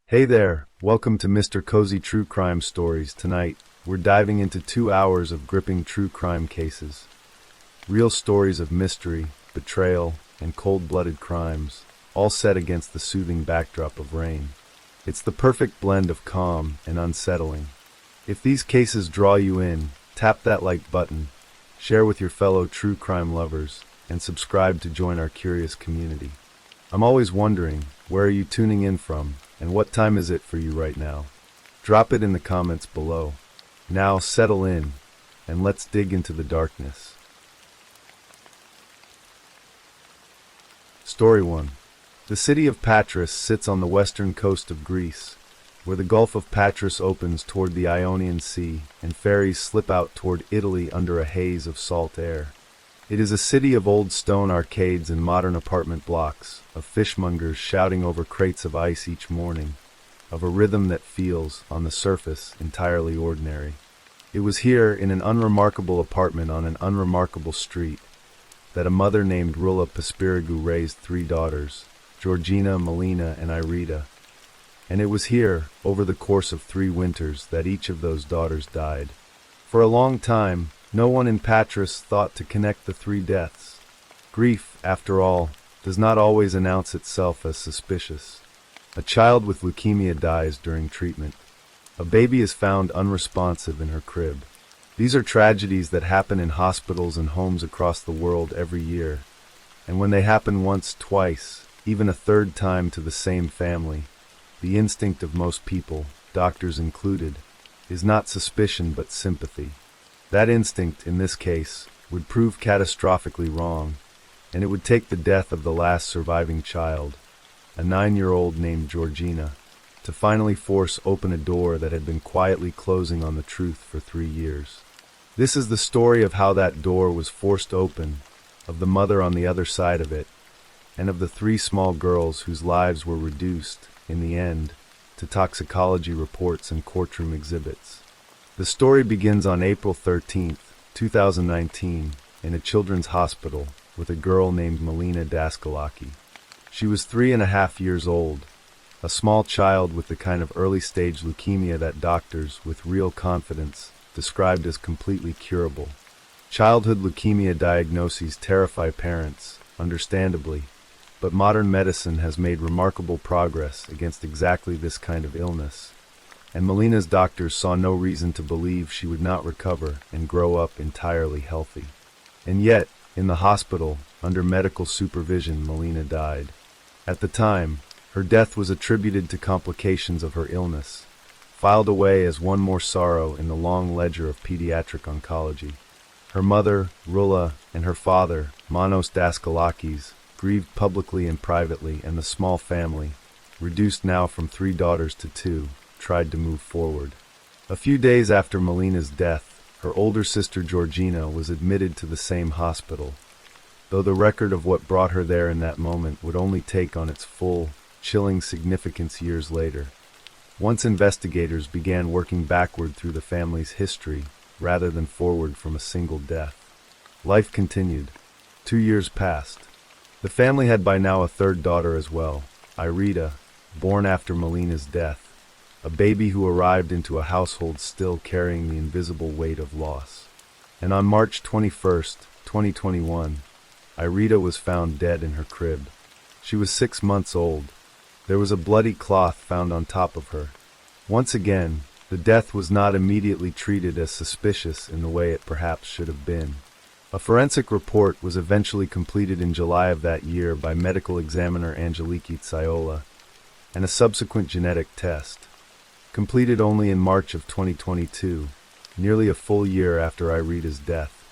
Hey there, welcome to Mr. Cozy True Crime Stories. Tonight, we're diving into 2 hours of gripping true crime cases. Real stories of mystery, betrayal, and cold-blooded crimes, all set against the soothing backdrop of rain. It's the perfect blend of calm and unsettling. If these cases draw you in, tap that like button, share with your fellow true crime lovers, and subscribe to join our curious community. I'm always wondering, where are you tuning in from? And what time is it for you right now? Drop it in the comments below. Now settle in, and let's dig into the darkness. Story 1. The city of Patras sits on the western coast of Greece, where the Gulf of Patras opens toward the Ionian Sea, and ferries slip out toward Italy under a haze of salt air. It is a city of old stone arcades and modern apartment blocks, of fishmongers shouting over crates of ice each morning, of a rhythm that feels, on the surface, entirely ordinary. It was here, in an unremarkable apartment on an unremarkable street, that a mother named Rula Paspirigu raised 3 daughters, Georgina, Melina, and Irita. And it was here, over the course of 3 winters, that each of those daughters died. For a long time, no one in Patras thought to connect the 3 deaths. Grief, after all, does not always announce itself as suspicious. A child with leukemia dies during treatment. A baby is found unresponsive in her crib. These are tragedies that happen in hospitals and homes across the world every year. And when they happen once, twice, even a 3rd time to the same family, the instinct of most people, doctors included, is not suspicion but sympathy. That instinct, in this case, would prove catastrophically wrong, and it would take the death of the last surviving child, a 9-year-old named Georgina, to finally force open a door that had been quietly closing on the truth for 3 years. This is the story of how that door was forced open, of the mother on the other side of it, and of the 3 small girls whose lives were reduced, in the end, to toxicology reports and courtroom exhibits. The story begins on April 13, 2019, in a children's hospital with a girl named Melina Daskalaki. She was 3.5 years old, a small child with the kind of early-stage leukemia that doctors, with real confidence, described as completely curable. Childhood leukemia diagnoses terrify parents, understandably, but modern medicine has made remarkable progress against exactly this kind of illness. And Melina's doctors saw no reason to believe she would not recover and grow up entirely healthy. And yet, in the hospital, under medical supervision, Melina died. At the time, her death was attributed to complications of her illness, filed away as one more sorrow in the long ledger of pediatric oncology. Her mother, Rula, and her father, Manos Daskalakis, grieved publicly and privately, and the small family, reduced now from 3 daughters to 2, tried to move forward. A few days after Melina's death, her older sister Georgina was admitted to the same hospital, though the record of what brought her there in that moment would only take on its full, chilling significance years later, once investigators began working backward through the family's history rather than forward from a single death. Life continued. 2 years passed. The family had by now a 3rd daughter as well, Irita, born after Melina's death, a baby who arrived into a household still carrying the invisible weight of loss. And on March 21, 2021, Irita was found dead in her crib. She was 6 months old. There was a bloody cloth found on top of her. Once again, the death was not immediately treated as suspicious in the way it perhaps should have been. A forensic report was eventually completed in July of that year by medical examiner Angeliki Tsaiola, and a subsequent genetic test, completed only in March of 2022, nearly a full year after Irita's death,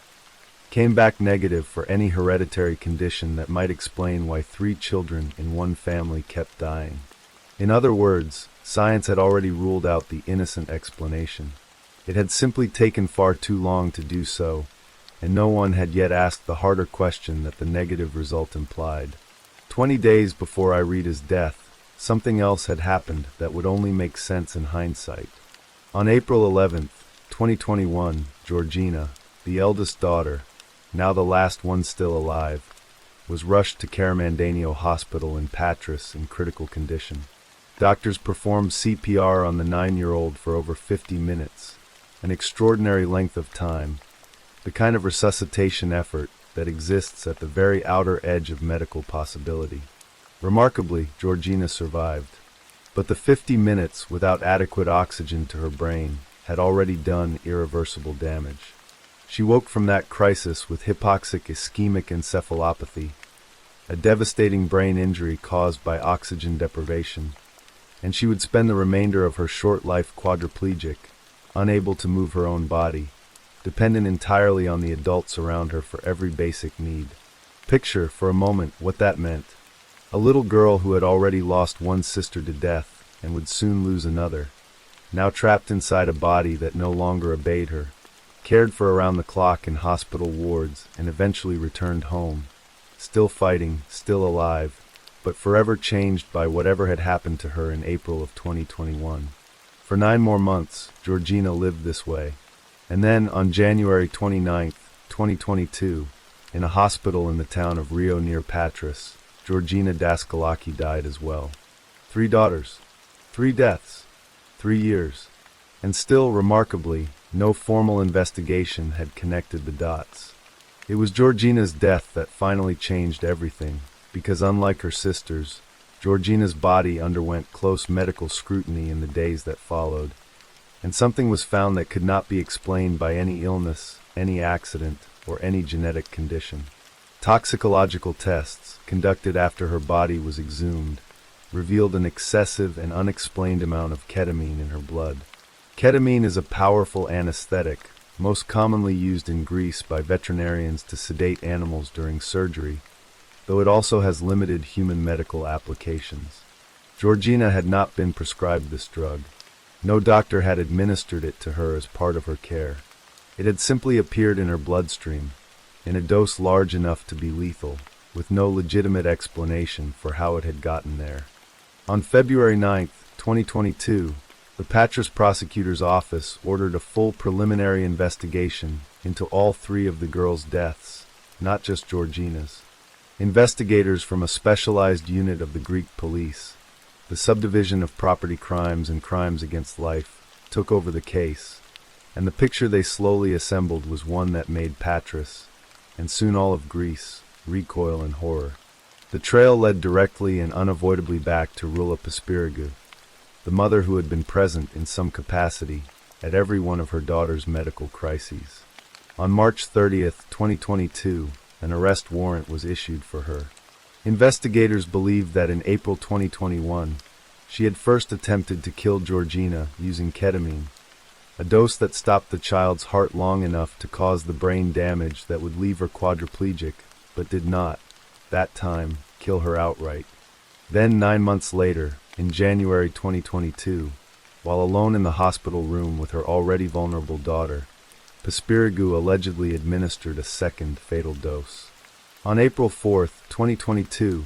came back negative for any hereditary condition that might explain why 3 children in one family kept dying. In other words, science had already ruled out the innocent explanation. It had simply taken far too long to do so, and no one had yet asked the harder question that the negative result implied. 20 days before Irita's death, something else had happened that would only make sense in hindsight. On April 11, 2021, Georgina, the eldest daughter, now the last one still alive, was rushed to Karamandanio Hospital in Patras in critical condition. Doctors performed CPR on the 9-year-old for over 50 minutes, an extraordinary length of time, the kind of resuscitation effort that exists at the very outer edge of medical possibility. Remarkably, Georgina survived. But the 50 minutes without adequate oxygen to her brain had already done irreversible damage. She woke from that crisis with hypoxic ischemic encephalopathy, a devastating brain injury caused by oxygen deprivation, and she would spend the remainder of her short life quadriplegic, unable to move her own body, dependent entirely on the adults around her for every basic need. Picture, for a moment, what that meant. A little girl who had already lost one sister to death and would soon lose another, now trapped inside a body that no longer obeyed her, cared for around the clock in hospital wards, and eventually returned home, still fighting, still alive, but forever changed by whatever had happened to her in April of 2021. For 9 more months, Georgina lived this way. And then, on January 29, 2022, in a hospital in the town of Rio near Patras, Georgina Daskalaki died as well. 3 daughters, 3 deaths, 3 years. And still, remarkably, no formal investigation had connected the dots. It was Georgina's death that finally changed everything, because unlike her sisters, Georgina's body underwent close medical scrutiny in the days that followed, and something was found that could not be explained by any illness, any accident, or any genetic condition. Toxicological tests, conducted after her body was exhumed, revealed an excessive and unexplained amount of ketamine in her blood. Ketamine is a powerful anesthetic, most commonly used in Greece by veterinarians to sedate animals during surgery, though it also has limited human medical applications. Georgina had not been prescribed this drug. No doctor had administered it to her as part of her care. It had simply appeared in her bloodstream, in a dose large enough to be lethal, with no legitimate explanation for how it had gotten there. On February 9, 2022, the Patras prosecutor's office ordered a full preliminary investigation into all 3 of the girls' deaths, not just Georgina's. Investigators from a specialized unit of the Greek police, the subdivision of property crimes and crimes against life, took over the case, and the picture they slowly assembled was one that made Patras, and soon all of Greece, recoil in horror. The trail led directly and unavoidably back to Rula Paspiragou, the mother who had been present in some capacity at every one of her daughter's medical crises. On March 30, 2022, an arrest warrant was issued for her. Investigators believed that in April 2021, she had first attempted to kill Georgina using ketamine, a dose that stopped the child's heart long enough to cause the brain damage that would leave her quadriplegic, but did not, that time, kill her outright. Then 9 months later, in January 2022, while alone in the hospital room with her already vulnerable daughter, Paspiragou allegedly administered a second fatal dose. On April 4, 2022,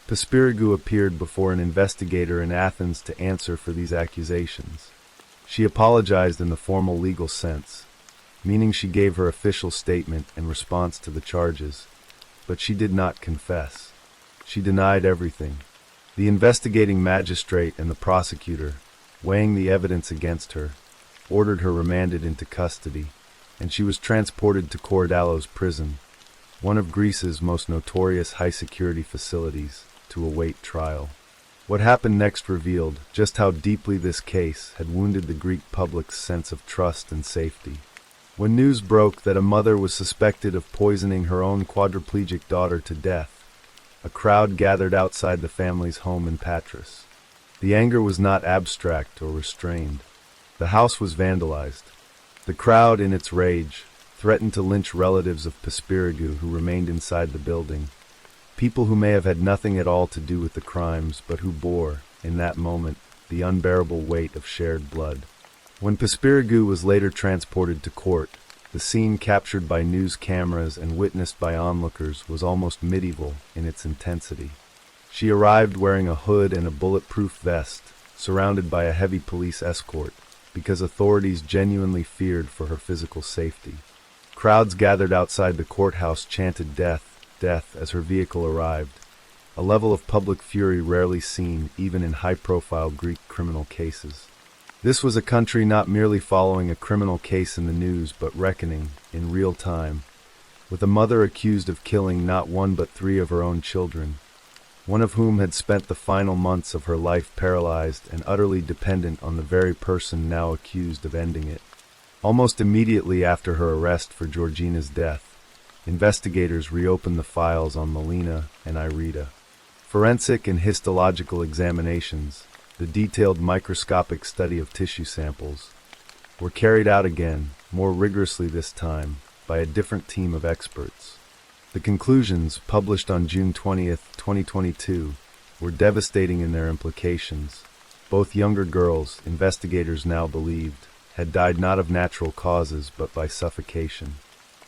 Paspiragou appeared before an investigator in Athens to answer for these accusations. She apologized in the formal legal sense, meaning she gave her official statement in response to the charges, but she did not confess. She denied everything. The investigating magistrate and the prosecutor, weighing the evidence against her, ordered her remanded into custody, and she was transported to Korydallos prison, one of Greece's most notorious high-security facilities, to await trial. What happened next revealed just how deeply this case had wounded the Greek public's sense of trust and safety. When news broke that a mother was suspected of poisoning her own quadriplegic daughter to death, a crowd gathered outside the family's home in Patras. The anger was not abstract or restrained. The house was vandalized. The crowd, in its rage, threatened to lynch relatives of Paspiragou who remained inside the building, people who may have had nothing at all to do with the crimes, but who bore, in that moment, the unbearable weight of shared blood. When Paspiragou was later transported to court, the scene captured by news cameras and witnessed by onlookers was almost medieval in its intensity. She arrived wearing a hood and a bulletproof vest, surrounded by a heavy police escort, because authorities genuinely feared for her physical safety. Crowds gathered outside the courthouse chanted "Death, death" as her vehicle arrived, a level of public fury rarely seen even in high-profile Greek criminal cases. This was a country not merely following a criminal case in the news but reckoning, in real time, with a mother accused of killing not one but three of her own children, one of whom had spent the final months of her life paralyzed and utterly dependent on the very person now accused of ending it. Almost immediately after her arrest for Georgina's death, investigators reopened the files on Melina and Irita. Forensic and histological examinations, the detailed microscopic study of tissue samples, were carried out again, more rigorously this time, by a different team of experts. The conclusions, published on June 20, 2022, were devastating in their implications. Both younger girls, investigators now believed, had died not of natural causes but by suffocation.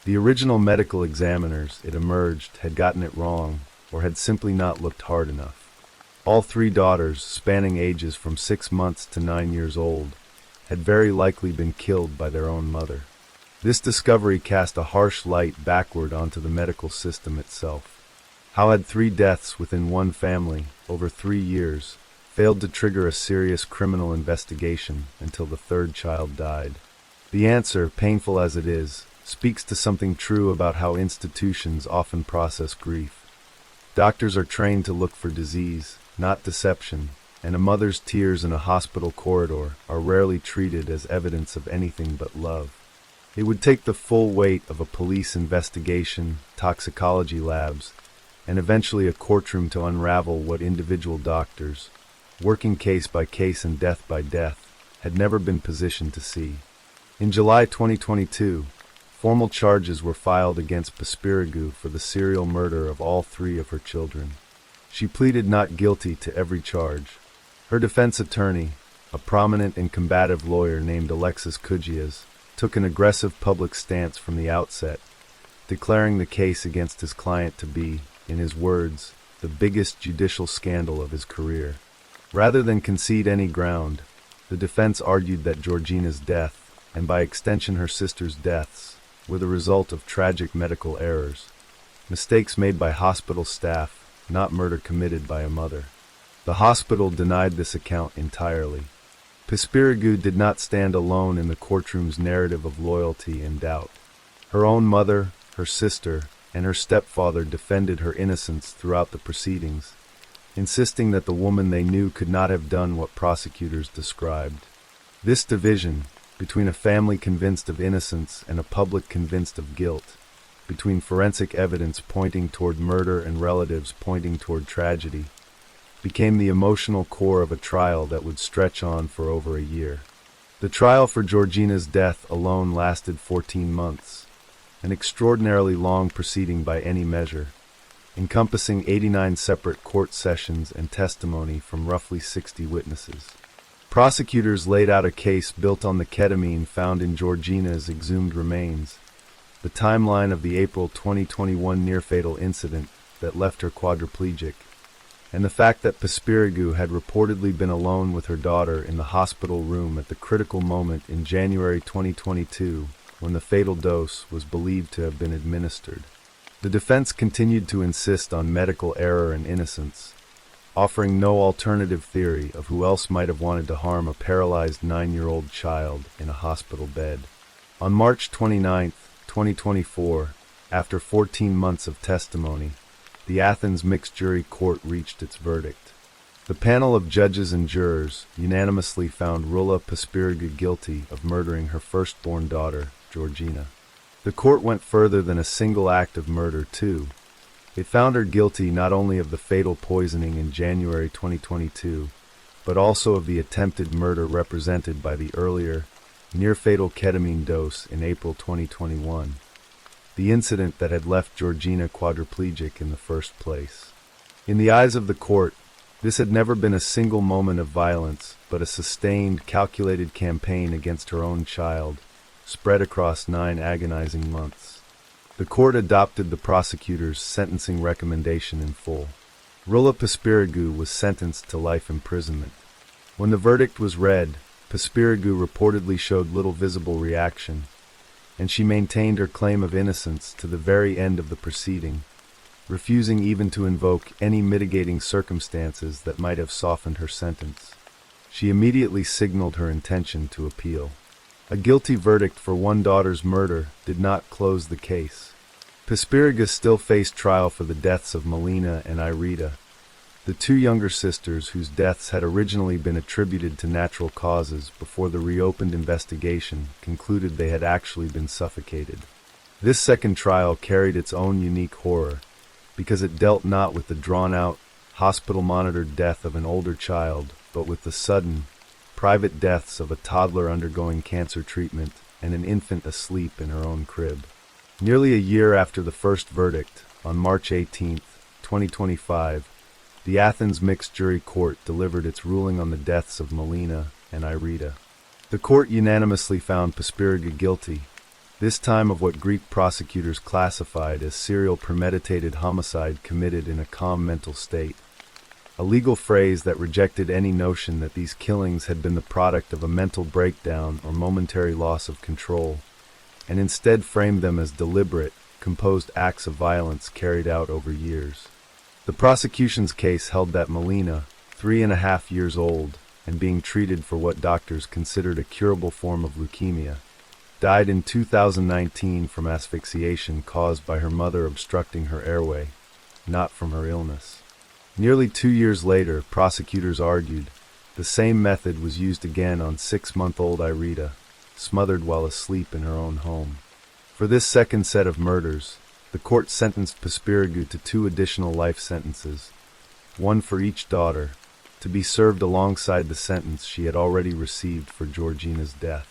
The original medical examiners, it emerged, had gotten it wrong, or had simply not looked hard enough. All three daughters, spanning ages from 6 months to 9 years old, had very likely been killed by their own mother. This discovery cast a harsh light backward onto the medical system itself. How had 3 deaths within one family, over 3 years, failed to trigger a serious criminal investigation until the 3rd child died? The answer, painful as it is, speaks to something true about how institutions often process grief. Doctors are trained to look for disease, not deception, and a mother's tears in a hospital corridor are rarely treated as evidence of anything but love. It would take the full weight of a police investigation, toxicology labs, and eventually a courtroom to unravel what individual doctors, working case by case and death by death, had never been positioned to see. In July 2022, formal charges were filed against Pespirigu for the serial murder of all 3 of her children. She pleaded not guilty to every charge. Her defense attorney, a prominent and combative lawyer named Alexis Kougias, took an aggressive public stance from the outset, declaring the case against his client to be, in his words, the biggest judicial scandal of his career. Rather than concede any ground, the defense argued that Georgina's death, and by extension her sister's deaths, were the result of tragic medical errors, mistakes made by hospital staff, not murder committed by a mother. The hospital denied this account entirely. Pespirigu did not stand alone in the courtroom's narrative of loyalty and doubt. Her own mother, her sister, and her stepfather defended her innocence throughout the proceedings, insisting that the woman they knew could not have done what prosecutors described. This division, between a family convinced of innocence and a public convinced of guilt, between forensic evidence pointing toward murder and relatives pointing toward tragedy, became the emotional core of a trial that would stretch on for over a year. The trial for Georgina's death alone lasted 14 months, an extraordinarily long proceeding by any measure, encompassing 89 separate court sessions and testimony from roughly 60 witnesses. Prosecutors laid out a case built on the ketamine found in Georgina's exhumed remains, the timeline of the April 2021 near-fatal incident that left her quadriplegic, and the fact that Pespirigu had reportedly been alone with her daughter in the hospital room at the critical moment in January 2022 when the fatal dose was believed to have been administered. The defense continued to insist on medical error and innocence, offering no alternative theory of who else might have wanted to harm a paralyzed 9-year-old child in a hospital bed. On March 29, 2024, after 14 months of testimony, the Athens Mixed Jury Court reached its verdict. The panel of judges and jurors unanimously found Rula Pespirigu guilty of murdering her firstborn daughter, Georgina. The court went further than a single act of murder, too. It found her guilty not only of the fatal poisoning in January 2022, but also of the attempted murder represented by the earlier, near-fatal ketamine dose in April 2021, the incident that had left Georgina quadriplegic in the first place. In the eyes of the court, this had never been a single moment of violence, but a sustained, calculated campaign against her own child, spread across 9 agonizing months. The court adopted the prosecutor's sentencing recommendation in full. Rula Pespirigu was sentenced to life imprisonment. When the verdict was read, Pespirigu reportedly showed little visible reaction, and she maintained her claim of innocence to the very end of the proceeding, refusing even to invoke any mitigating circumstances that might have softened her sentence. She immediately signaled her intention to appeal. A guilty verdict for one daughter's murder did not close the case. Pispiriga still faced trial for the deaths of Melina and Irita, the two younger sisters whose deaths had originally been attributed to natural causes before the reopened investigation concluded they had actually been suffocated. This second trial carried its own unique horror, because it dealt not with the drawn-out, hospital-monitored death of an older child, but with the sudden, private deaths of a toddler undergoing cancer treatment and an infant asleep in her own crib. Nearly a year after the first verdict, on March 18, 2025, the Athens Mixed Jury Court delivered its ruling on the deaths of Melina and Irita. The court unanimously found Pispiriga guilty, this time of what Greek prosecutors classified as serial premeditated homicide committed in a calm mental state, a legal phrase that rejected any notion that these killings had been the product of a mental breakdown or momentary loss of control, and instead framed them as deliberate, composed acts of violence carried out over years. The prosecution's case held that Melina, 3.5 years old, and being treated for what doctors considered a curable form of leukemia, died in 2019 from asphyxiation caused by her mother obstructing her airway, not from her illness. Nearly 2 years later, prosecutors argued the same method was used again on 6-month-old Irita, smothered while asleep in her own home. For this second set of murders, the court sentenced Pispiriga to 2 additional life sentences, one for each daughter, to be served alongside the sentence she had already received for Georgina's death.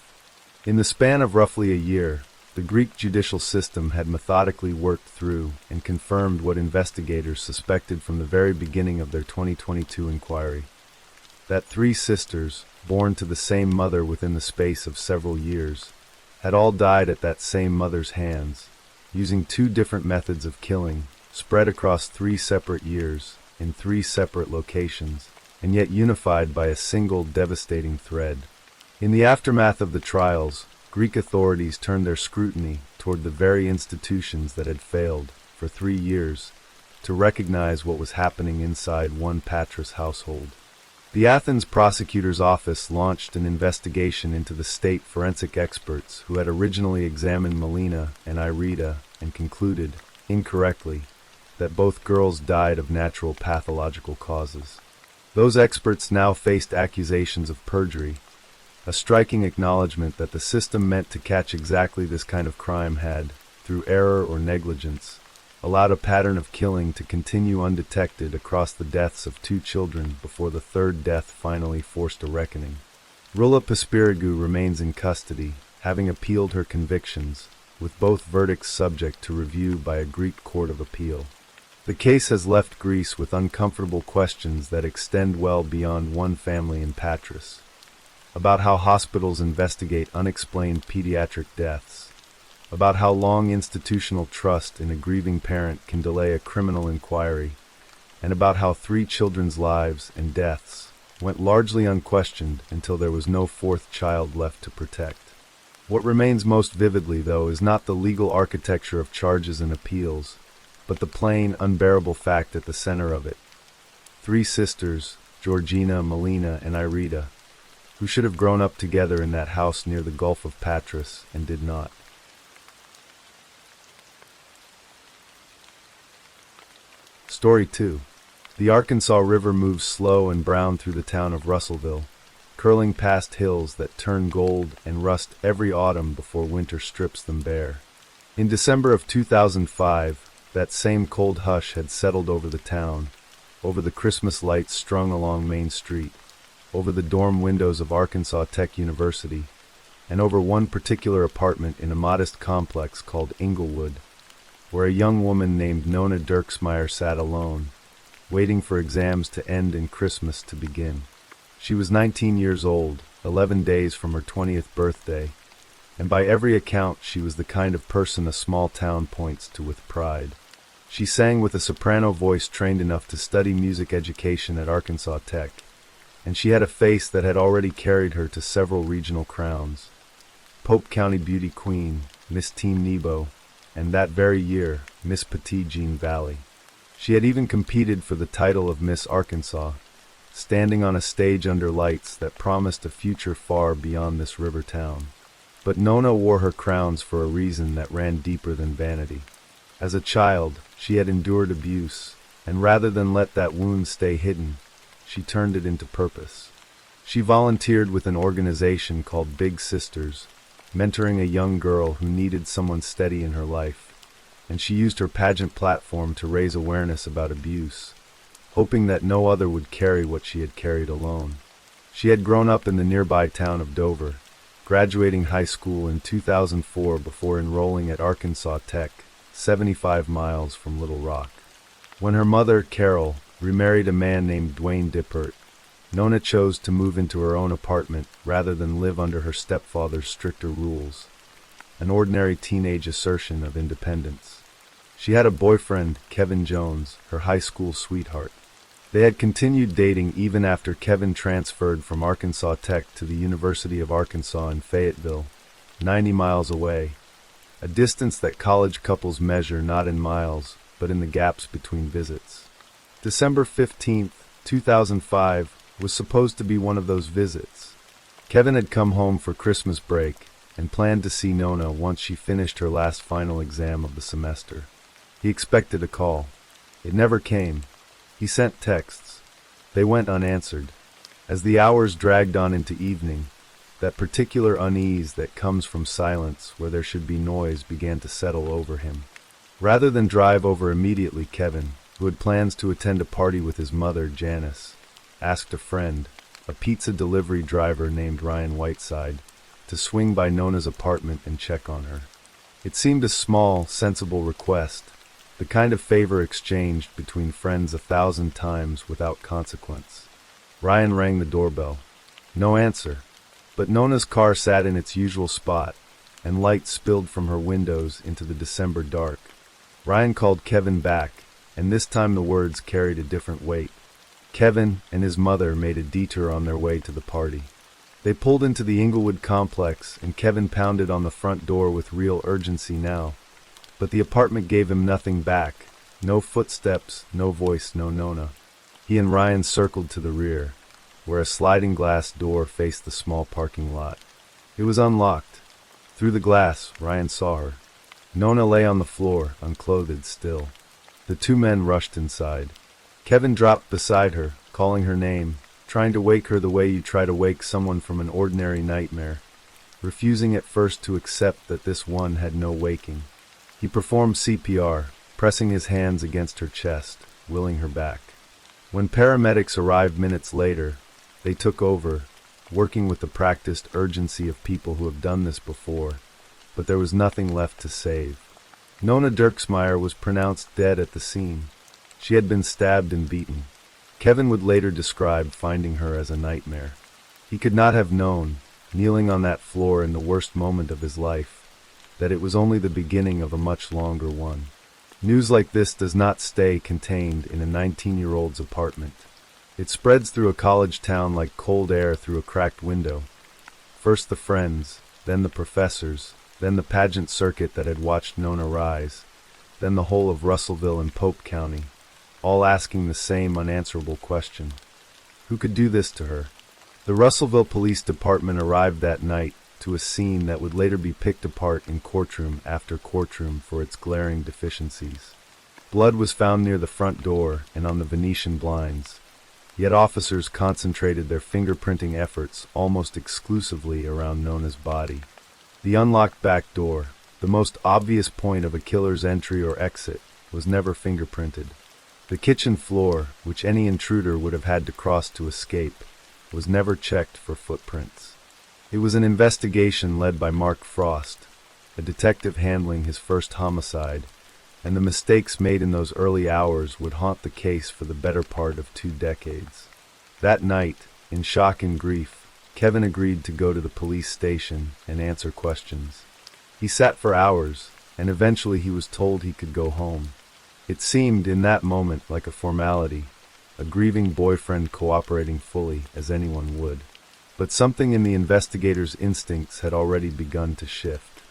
In the span of roughly a year, the Greek judicial system had methodically worked through and confirmed what investigators suspected from the very beginning of their 2022 inquiry, that 3 sisters, born to the same mother within the space of several years, had all died at that same mother's hands, using 2 different methods of killing, spread across 3 separate years, in 3 separate locations, and yet unified by a single devastating thread. In the aftermath of the trials, Greek authorities turned their scrutiny toward the very institutions that had failed, for 3 years, to recognize what was happening inside one Patras household. The Athens prosecutor's office launched an investigation into the state forensic experts who had originally examined Melina and Irita and concluded, incorrectly, that both girls died of natural pathological causes. Those experts now faced accusations of perjury, a striking acknowledgement that the system meant to catch exactly this kind of crime had, through error or negligence, allowed a pattern of killing to continue undetected across the deaths of 2 children before the third death finally forced a reckoning. Rula Pispirigu remains in custody, having appealed her convictions, with both verdicts subject to review by a Greek court of appeal. The case has left Greece with uncomfortable questions that extend well beyond one family in Patras, about how hospitals investigate unexplained pediatric deaths, about how long institutional trust in a grieving parent can delay a criminal inquiry, and about how 3 children's lives and deaths went largely unquestioned until there was no 4th child left to protect. What remains most vividly, though, is not the legal architecture of charges and appeals, but the plain, unbearable fact at the center of it. 3 sisters, Georgina, Melina, and Irita, who should have grown up together in that house near the Gulf of Patras and did not. Story 2. The Arkansas River moves slow and brown through the town of Russellville, curling past hills that turn gold and rust every autumn before winter strips them bare. In December of 2005, that same cold hush had settled over the town, over the Christmas lights strung along Main Street, over the dorm windows of Arkansas Tech University, and over one particular apartment in a modest complex called Inglewood, where a young woman named Nona Dirksmeyer sat alone, waiting for exams to end and Christmas to begin. She was 19 years old, 11 days from her 20th birthday, and by every account she was the kind of person a small town points to with pride. She sang with a soprano voice trained enough to study music education at Arkansas Tech, and she had a face that had already carried her to several regional crowns. Pope County Beauty Queen, Miss Teen Nebo, and that very year, Miss Petit Jean Valley. She had even competed for the title of Miss Arkansas, standing on a stage under lights that promised a future far beyond this river town. But Nona wore her crowns for a reason that ran deeper than vanity. As a child, she had endured abuse, and rather than let that wound stay hidden, she turned it into purpose. She volunteered with an organization called Big Sisters, mentoring a young girl who needed someone steady in her life, and she used her pageant platform to raise awareness about abuse, hoping that no other would carry what she had carried alone. She had grown up in the nearby town of Dover, graduating high school in 2004 before enrolling at Arkansas Tech, 75 miles from Little Rock. When her mother, Carol, remarried a man named Dwayne Dippert, Nona chose to move into her own apartment rather than live under her stepfather's stricter rules, an ordinary teenage assertion of independence. She had a boyfriend, Kevin Jones, her high school sweetheart. They had continued dating even after Kevin transferred from Arkansas Tech to the University of Arkansas in Fayetteville, 90 miles away, a distance that college couples measure not in miles, but in the gaps between visits. December 15, 2005, was supposed to be one of those visits. Kevin had come home for Christmas break and planned to see Nona once she finished her last final exam of the semester. He expected a call. It never came. He sent texts. They went unanswered. As the hours dragged on into evening, that particular unease that comes from silence where there should be noise began to settle over him. Rather than drive over immediately, Kevin, who had plans to attend a party with his mother, Janice, asked a friend, a pizza delivery driver named Ryan Whiteside, to swing by Nona's apartment and check on her. It seemed a small, sensible request, the kind of favor exchanged between friends 1,000 times without consequence. Ryan rang the doorbell. No answer, but Nona's car sat in its usual spot, and light spilled from her windows into the December dark. Ryan called Kevin back, and this time the words carried a different weight. Kevin and his mother made a detour on their way to the party. They pulled into the Inglewood complex, and Kevin pounded on the front door with real urgency now. But the apartment gave him nothing back. No footsteps, no voice, no Nona. He and Ryan circled to the rear, where a sliding glass door faced the small parking lot. It was unlocked. Through the glass, Ryan saw her. Nona lay on the floor, unclothed still. The two men rushed inside. Kevin dropped beside her, calling her name, trying to wake her the way you try to wake someone from an ordinary nightmare, refusing at first to accept that this one had no waking. He performed CPR, pressing his hands against her chest, willing her back. When paramedics arrived minutes later, they took over, working with the practiced urgency of people who have done this before, but there was nothing left to save. Nona Dirksmeyer was pronounced dead at the scene. She had been stabbed and beaten. Kevin would later describe finding her as a nightmare. He could not have known, kneeling on that floor in the worst moment of his life, that it was only the beginning of a much longer one. News like this does not stay contained in a 19-year-old's apartment. It spreads through a college town like cold air through a cracked window. First the friends, then the professors, then the pageant circuit that had watched Nona rise, then the whole of Russellville and Pope County, all asking the same unanswerable question. Who could do this to her? The Russellville Police Department arrived that night to a scene that would later be picked apart in courtroom after courtroom for its glaring deficiencies. Blood was found near the front door and on the Venetian blinds, yet officers concentrated their fingerprinting efforts almost exclusively around Nona's body. The unlocked back door, the most obvious point of a killer's entry or exit, was never fingerprinted. The kitchen floor, which any intruder would have had to cross to escape, was never checked for footprints. It was an investigation led by Mark Frost, a detective handling his first homicide, and the mistakes made in those early hours would haunt the case for the better part of 2 decades. That night, in shock and grief, Kevin agreed to go to the police station and answer questions. He sat for hours, and eventually he was told he could go home. It seemed in that moment like a formality, a grieving boyfriend cooperating fully as anyone would. But something in the investigator's instincts had already begun to shift.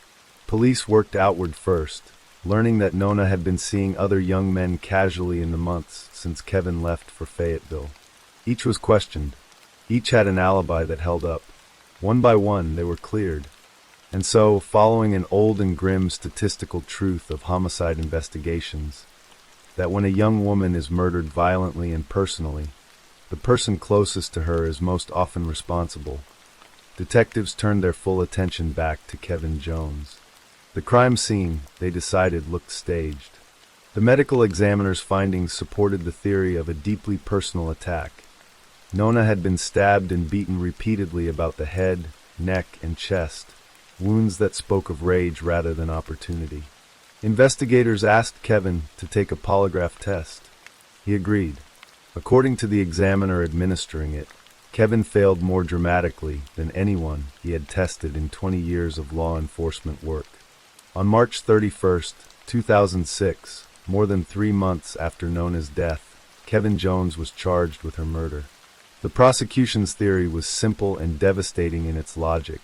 Police worked outward first, learning that Nona had been seeing other young men casually in the months since Kevin left for Fayetteville. Each was questioned. Each had an alibi that held up. One by one, they were cleared. And so, following an old and grim statistical truth of homicide investigations, that when a young woman is murdered violently and personally, the person closest to her is most often responsible, detectives turned their full attention back to Kevin Jones. The crime scene, they decided, looked staged. The medical examiner's findings supported the theory of a deeply personal attack. Nona had been stabbed and beaten repeatedly about the head, neck, and chest, wounds that spoke of rage rather than opportunity. Investigators asked Kevin to take a polygraph test. He agreed. According to the examiner administering it, Kevin failed more dramatically than anyone he had tested in 20 years of law enforcement work. On March 31, 2006, more than 3 months after Nona's death, Kevin Jones was charged with her murder. The prosecution's theory was simple and devastating in its logic.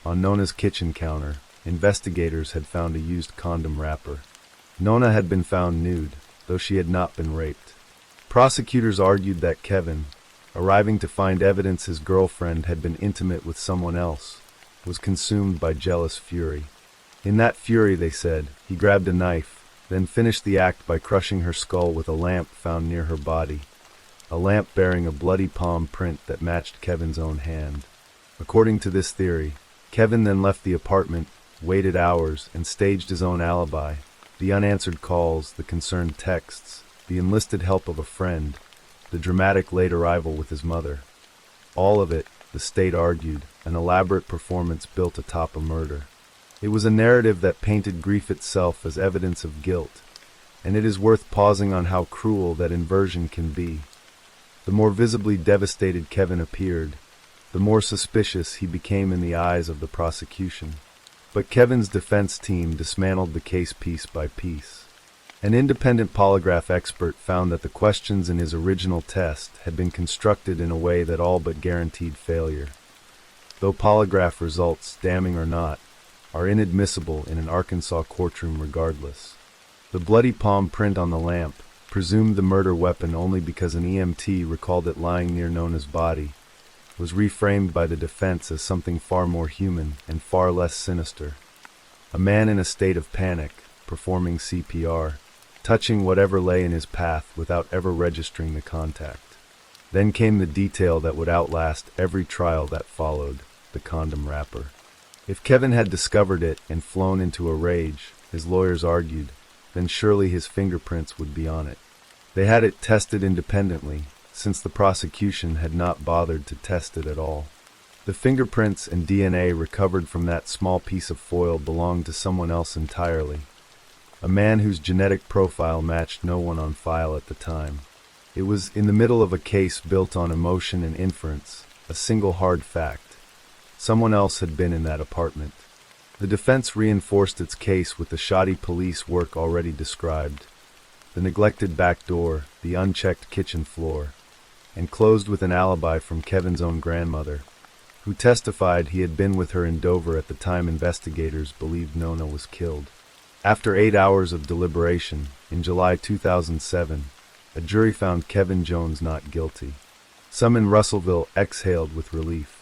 On Nona's kitchen counter, investigators had found a used condom wrapper. Nona had been found nude, though she had not been raped. Prosecutors argued that Kevin, arriving to find evidence his girlfriend had been intimate with someone else, was consumed by jealous fury. In that fury, they said, he grabbed a knife, then finished the act by crushing her skull with a lamp found near her body, a lamp bearing a bloody palm print that matched Kevin's own hand. According to this theory, Kevin then left the apartment, waited hours, and staged his own alibi, the unanswered calls, the concerned texts, the enlisted help of a friend, the dramatic late arrival with his mother. All of it, the state argued, an elaborate performance built atop a murder. It was a narrative that painted grief itself as evidence of guilt, and it is worth pausing on how cruel that inversion can be. The more visibly devastated Kevin appeared, the more suspicious he became in the eyes of the prosecution. But Kevin's defense team dismantled the case piece by piece. An independent polygraph expert found that the questions in his original test had been constructed in a way that all but guaranteed failure. Though polygraph results, damning or not, are inadmissible in an Arkansas courtroom regardless. The bloody palm print on the lamp presumed the murder weapon only because an EMT recalled it lying near Nona's body, was reframed by the defense as something far more human and far less sinister. A man in a state of panic, performing CPR, touching whatever lay in his path without ever registering the contact. Then came the detail that would outlast every trial that followed, the condom wrapper. If Kevin had discovered it and flown into a rage, his lawyers argued, then surely his fingerprints would be on it. They had it tested independently, since the prosecution had not bothered to test it at all. The fingerprints and DNA recovered from that small piece of foil belonged to someone else entirely, a man whose genetic profile matched no one on file at the time. It was in the middle of a case built on emotion and inference, a single hard fact. Someone else had been in that apartment. The defense reinforced its case with the shoddy police work already described, the neglected back door, the unchecked kitchen floor, and closed with an alibi from Kevin's own grandmother, who testified he had been with her in Dover at the time investigators believed Nona was killed. After 8 hours of deliberation, in July 2007, a jury found Kevin Jones not guilty. Some in Russellville exhaled with relief.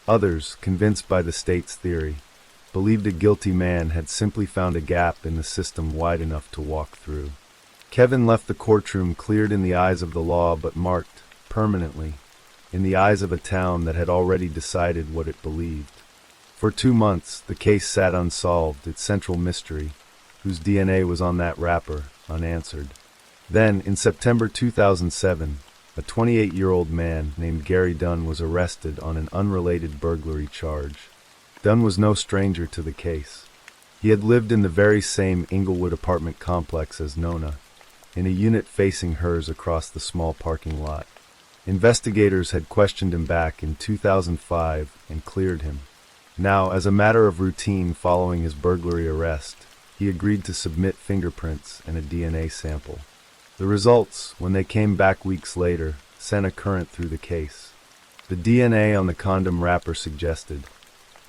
Others, convinced by the state's theory, believed a guilty man had simply found a gap in the system wide enough to walk through. Kevin left the courtroom cleared in the eyes of the law but marked, permanently, in the eyes of a town that had already decided what it believed. For 2 months, the case sat unsolved, its central mystery, whose DNA was on that wrapper, unanswered. Then, in September 2007, a 28-year-old man named Gary Dunn was arrested on an unrelated burglary charge. Dunn was no stranger to the case. He had lived in the very same Inglewood apartment complex as Nona, in a unit facing hers across the small parking lot. Investigators had questioned him back in 2005 and cleared him. Now, as a matter of routine following his burglary arrest, he agreed to submit fingerprints and a DNA sample. The results, when they came back weeks later, sent a current through the case. The DNA on the condom wrapper suggested,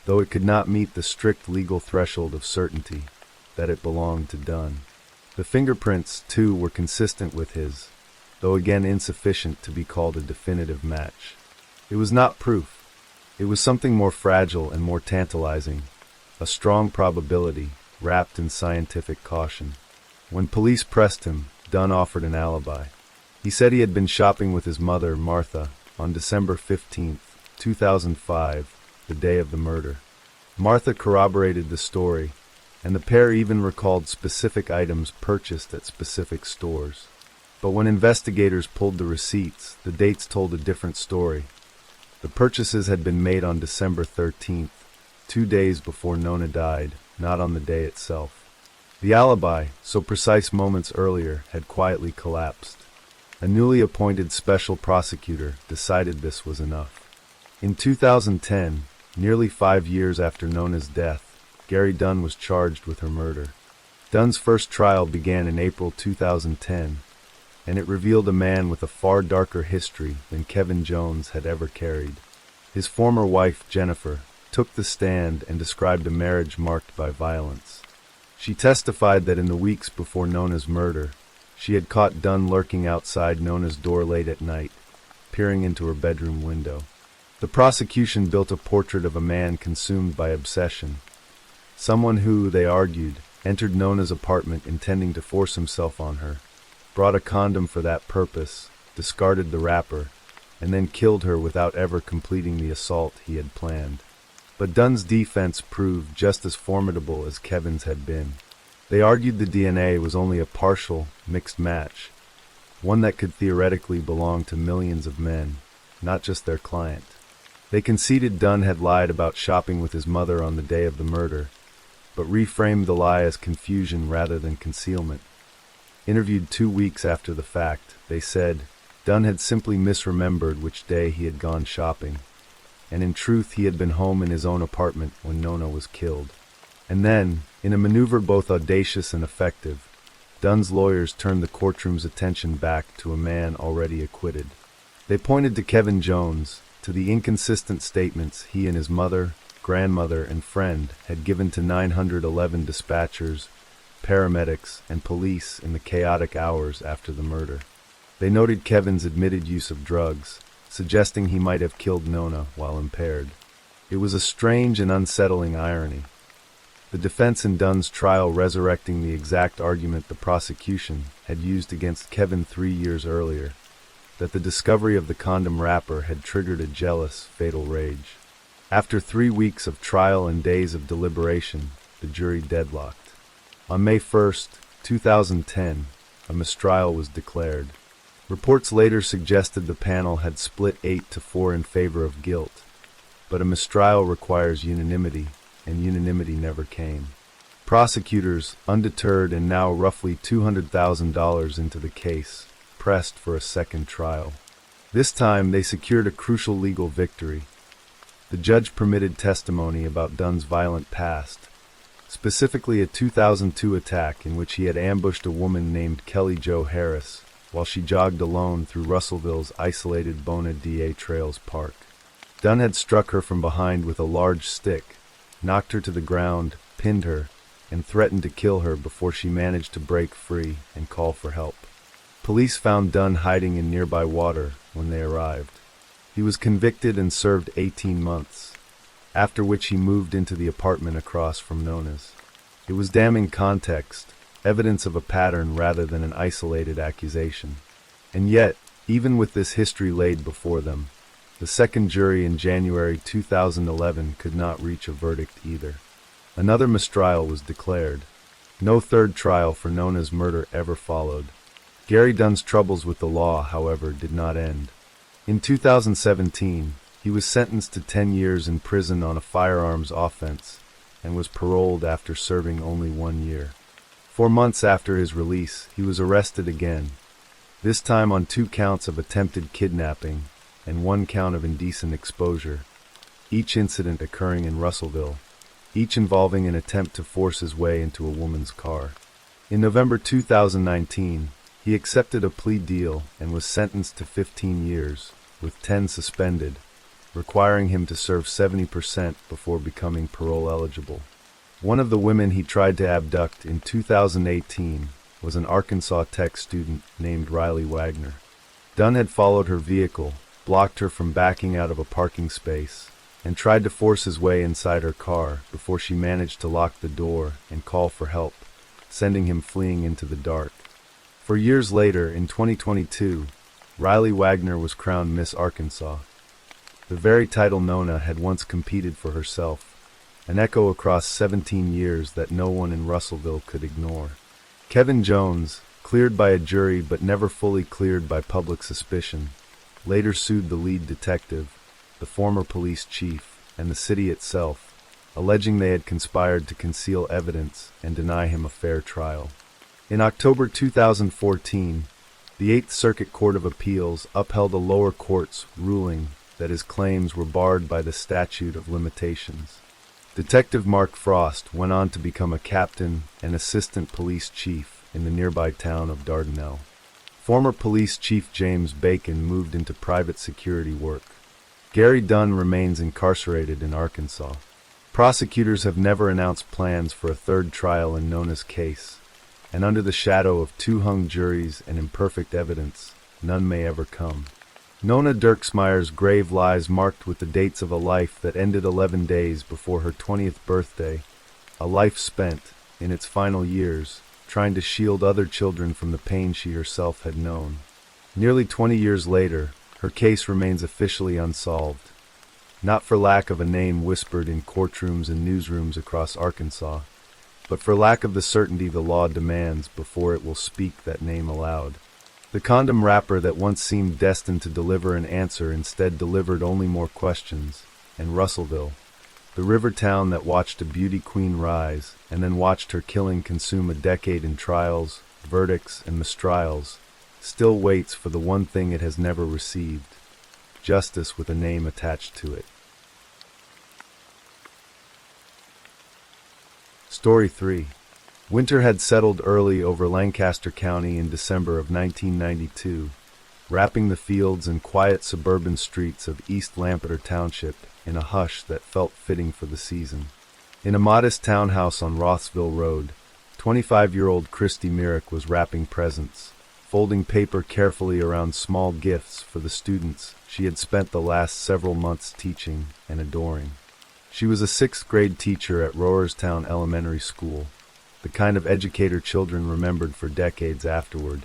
though it could not meet the strict legal threshold of certainty, that it belonged to Dunn. The fingerprints, too, were consistent with his, though again insufficient to be called a definitive match. It was not proof. It was something more fragile and more tantalizing, a strong probability, wrapped in scientific caution. When police pressed him, Dunn offered an alibi. He said he had been shopping with his mother, Martha, on December 15, 2005, the day of the murder. Martha corroborated the story, and the pair even recalled specific items purchased at specific stores. But when investigators pulled the receipts, the dates told a different story. The purchases had been made on December 13th, 2 days before Nona died, not on the day itself. The alibi, so precise moments earlier, had quietly collapsed. A newly appointed special prosecutor decided this was enough. In 2010, nearly 5 years after Nona's death, Gary Dunn was charged with her murder. Dunn's first trial began in April 2010, and it revealed a man with a far darker history than Kevin Jones had ever carried. His former wife, Jennifer, took the stand and described a marriage marked by violence. She testified that in the weeks before Nona's murder, she had caught Dunn lurking outside Nona's door late at night, peering into her bedroom window. The prosecution built a portrait of a man consumed by obsession, someone who, they argued, entered Nona's apartment intending to force himself on her, brought a condom for that purpose, discarded the wrapper, and then killed her without ever completing the assault he had planned. But Dunn's defense proved just as formidable as Kevin's had been. They argued the DNA was only a partial, mixed match, one that could theoretically belong to millions of men, not just their client. They conceded Dunn had lied about shopping with his mother on the day of the murder, but reframed the lie as confusion rather than concealment. Interviewed 2 weeks after the fact, they said Dunn had simply misremembered which day he had gone shopping, and in truth he had been home in his own apartment when Nona was killed. And then, in a maneuver both audacious and effective, Dunn's lawyers turned the courtroom's attention back to a man already acquitted. They pointed to Kevin Jones, to the inconsistent statements he and his mother, grandmother, and friend had given to 911 dispatchers, paramedics, and police in the chaotic hours after the murder. They noted Kevin's admitted use of drugs, suggesting he might have killed Nona while impaired. It was a strange and unsettling irony. The defense in Dunn's trial resurrecting the exact argument the prosecution had used against Kevin 3 years earlier, that the discovery of the condom wrapper had triggered a jealous, fatal rage. After 3 weeks of trial and days of deliberation, the jury deadlocked. On May 1, 2010, a mistrial was declared. Reports later suggested the panel had split 8-4 in favor of guilt, but a mistrial requires unanimity, and unanimity never came. Prosecutors, undeterred and now roughly $200,000 into the case, pressed for a second trial. This time they secured a crucial legal victory. The judge permitted testimony about Dunn's violent past, specifically a 2002 attack in which he had ambushed a woman named Kelly Jo Harris while she jogged alone through Russellville's isolated Bona Da Trails Park. Dunn had struck her from behind with a large stick, knocked her to the ground, pinned her, and threatened to kill her before she managed to break free and call for help. Police found Dunn hiding in nearby water when they arrived. He was convicted and served 18 months, after which he moved into the apartment across from Nona's. It was damning context, evidence of a pattern rather than an isolated accusation. And yet, even with this history laid before them, the second jury in January 2011 could not reach a verdict either. Another mistrial was declared. No third trial for Nona's murder ever followed. Gary Dunn's troubles with the law, however, did not end. In 2017, he was sentenced to 10 years in prison on a firearms offense and was paroled after serving only 1 year. 4 months after his release, he was arrested again, this time on 2 counts of attempted kidnapping and 1 count of indecent exposure, each incident occurring in Russellville, each involving an attempt to force his way into a woman's car. In November 2019, he accepted a plea deal and was sentenced to 15 years, with 10 suspended, requiring him to serve 70% before becoming parole eligible. One of the women he tried to abduct in 2018 was an Arkansas Tech student named Riley Wagner. Dunn had followed her vehicle, blocked her from backing out of a parking space, and tried to force his way inside her car before she managed to lock the door and call for help, sending him fleeing into the dark. For years later, in 2022, Riley Wagner was crowned Miss Arkansas. The very title Nona had once competed for herself, an echo across 17 years that no one in Russellville could ignore. Kevin Jones, cleared by a jury but never fully cleared by public suspicion, later sued the lead detective, the former police chief, and the city itself, alleging they had conspired to conceal evidence and deny him a fair trial. In October 2014, the Eighth Circuit Court of Appeals upheld a lower court's ruling that his claims were barred by the statute of limitations. Detective Mark Frost went on to become a captain and assistant police chief in the nearby town of Dardanelle. Former police chief James Bacon moved into private security work. Gary Dunn remains incarcerated in Arkansas. Prosecutors have never announced plans for a third trial in Nona's case, and under the shadow of two hung juries and imperfect evidence, none may ever come. Nona Dirksmeyer's grave lies marked with the dates of a life that ended 11 days before her 20th birthday, a life spent, in its final years, trying to shield other children from the pain she herself had known. Nearly 20 years later, her case remains officially unsolved, not for lack of a name whispered in courtrooms and newsrooms across Arkansas, but for lack of the certainty the law demands before it will speak that name aloud. The condom wrapper that once seemed destined to deliver an answer instead delivered only more questions, and Russellville, the river town that watched a beauty queen rise and then watched her killing consume a decade in trials, verdicts, and mistrials, still waits for the one thing it has never received: justice with a name attached to it. Story 3. Winter had settled early over Lancaster County in December of 1992, wrapping the fields and quiet suburban streets of East Lampeter Township in a hush that felt fitting for the season. In a modest townhouse on Rothsville Road, 25-year-old Christy Myrick was wrapping presents, folding paper carefully around small gifts for the students she had spent the last several months teaching and adoring. She was a sixth-grade teacher at Rohrerstown Elementary School, the kind of educator children remembered for decades afterward,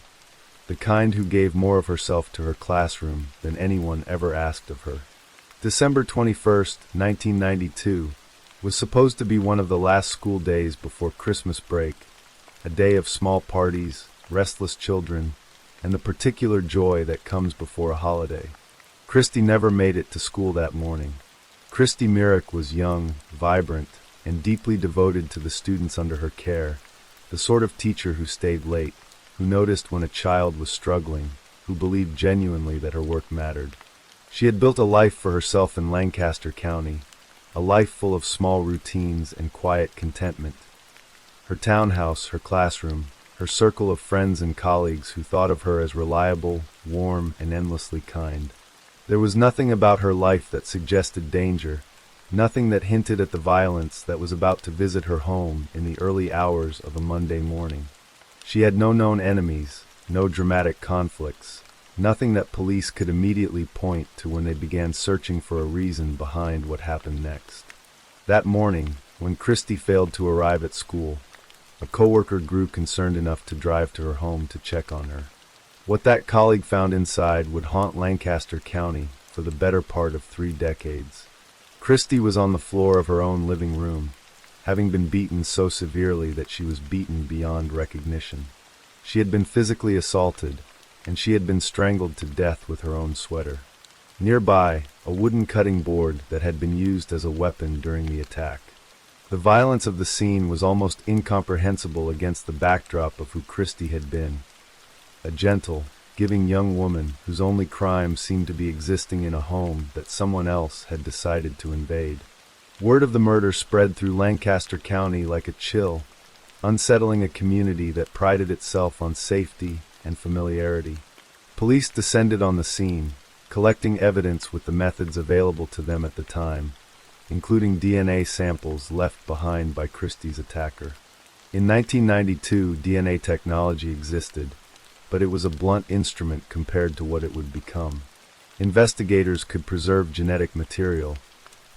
the kind who gave more of herself to her classroom than anyone ever asked of her. December 21st, 1992, was supposed to be one of the last school days before Christmas break, a day of small parties, restless children, and the particular joy that comes before a holiday. Christy never made it to school that morning. Christy Myrick was young, vibrant, and deeply devoted to the students under her care, the sort of teacher who stayed late, who noticed when a child was struggling, who believed genuinely that her work mattered. She had built a life for herself in Lancaster County, a life full of small routines and quiet contentment. Her townhouse, her classroom, her circle of friends and colleagues who thought of her as reliable, warm, and endlessly kind. There was nothing about her life that suggested danger, nothing that hinted at the violence that was about to visit her home in the early hours of a Monday morning. She had no known enemies, no dramatic conflicts, nothing that police could immediately point to when they began searching for a reason behind what happened next. That morning, when Christy failed to arrive at school, a coworker grew concerned enough to drive to her home to check on her. What that colleague found inside would haunt Lancaster County for the better part of 3 decades. Christy was on the floor of her own living room, having been beaten so severely that she was beaten beyond recognition. She had been physically assaulted, and she had been strangled to death with her own sweater. Nearby, a wooden cutting board that had been used as a weapon during the attack. The violence of the scene was almost incomprehensible against the backdrop of who Christy had been. A gentle, giving young woman whose only crime seemed to be existing in a home that someone else had decided to invade. Word of the murder spread through Lancaster County like a chill, unsettling a community that prided itself on safety and familiarity. Police descended on the scene, collecting evidence with the methods available to them at the time, including DNA samples left behind by Christie's attacker. In 1992, DNA technology existed, but it was a blunt instrument compared to what it would become. Investigators could preserve genetic material,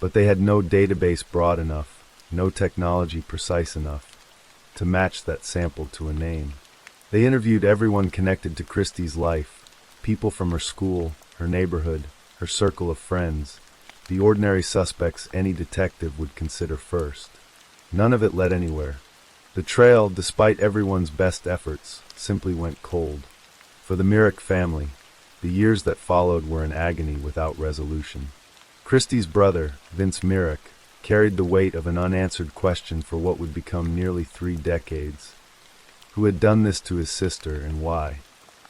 but they had no database broad enough, no technology precise enough, to match that sample to a name. They interviewed everyone connected to Christie's life, people from her school, her neighborhood, her circle of friends, the ordinary suspects any detective would consider first. None of it led anywhere. The trail, despite everyone's best efforts, simply went cold. For the Myrick family, the years that followed were an agony without resolution. Christie's brother, Vince Myrick, carried the weight of an unanswered question for what would become nearly 3 decades. Who had done this to his sister and why?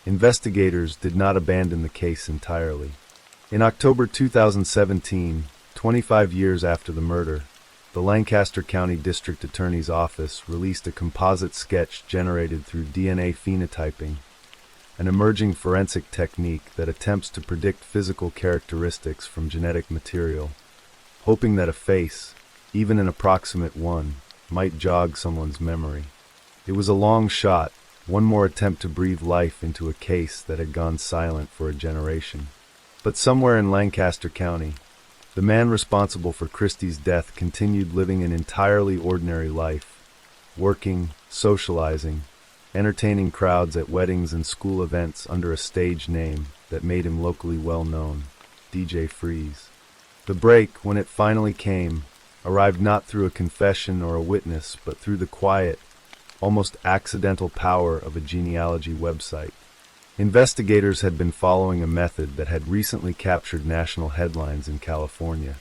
Investigators did not abandon the case entirely. In October 2017, 25 years after the murder, the Lancaster County District Attorney's Office released a composite sketch generated through DNA phenotyping, an emerging forensic technique that attempts to predict physical characteristics from genetic material, hoping that a face, even an approximate one, might jog someone's memory. It was a long shot, one more attempt to breathe life into a case that had gone silent for a generation. But somewhere in Lancaster County, the man responsible for Christie's death continued living an entirely ordinary life, working, socializing, entertaining crowds at weddings and school events under a stage name that made him locally well known, DJ Freeze. The break, when it finally came, arrived not through a confession or a witness, but through the quiet, almost accidental power of a genealogy website. Investigators had been following a method that had recently captured national headlines in California,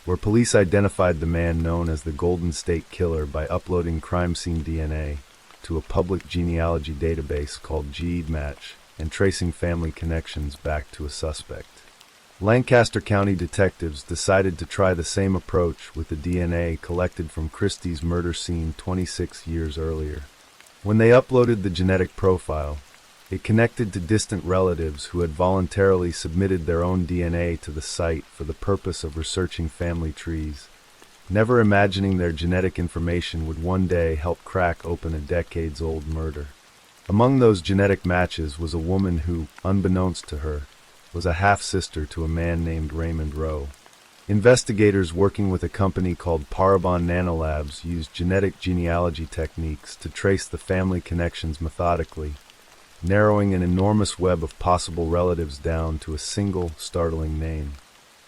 where police identified the man known as the Golden State Killer by uploading crime scene DNA to a public genealogy database called GEDmatch and tracing family connections back to a suspect. Lancaster County detectives decided to try the same approach with the DNA collected from Christie's murder scene 26 years earlier. When they uploaded the genetic profile, it connected to distant relatives who had voluntarily submitted their own DNA to the site for the purpose of researching family trees, never imagining their genetic information would one day help crack open a decades-old murder. Among those genetic matches was a woman who, unbeknownst to her, was a half-sister to a man named Raymond Rowe. Investigators working with a company called Parabon Nanolabs used genetic genealogy techniques to trace the family connections methodically, narrowing an enormous web of possible relatives down to a single, startling name.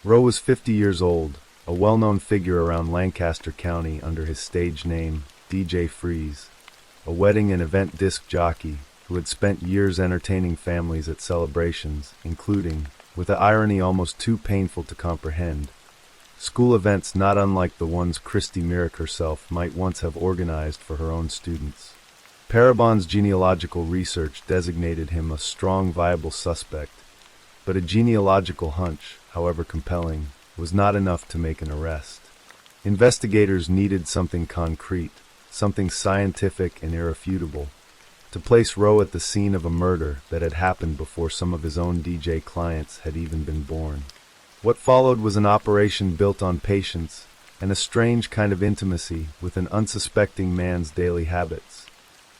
Rowe was 50 years old, a well-known figure around Lancaster County under his stage name, DJ Freeze, a wedding and event disc jockey who had spent years entertaining families at celebrations, including, with an irony almost too painful to comprehend, school events not unlike the ones Christie Myrick herself might once have organized for her own students. Parabon's genealogical research designated him a strong, viable suspect, but a genealogical hunch, however compelling, was not enough to make an arrest. Investigators needed something concrete, something scientific and irrefutable, to place Rowe at the scene of a murder that had happened before some of his own DJ clients had even been born. What followed was an operation built on patience and a strange kind of intimacy with an unsuspecting man's daily habits.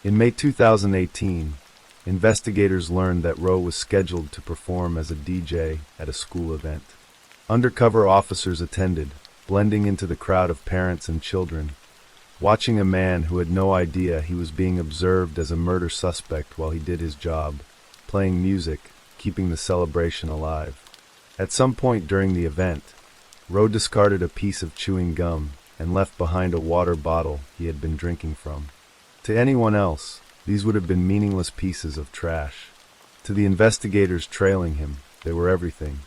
In May 2018, investigators learned that Rowe was scheduled to perform as a DJ at a school event. Undercover officers attended, blending into the crowd of parents and children, watching a man who had no idea he was being observed as a murder suspect while he did his job, playing music, keeping the celebration alive. At some point during the event, Rowe discarded a piece of chewing gum and left behind a water bottle he had been drinking from. To anyone else, these would have been meaningless pieces of trash. To the investigators trailing him, they were everything.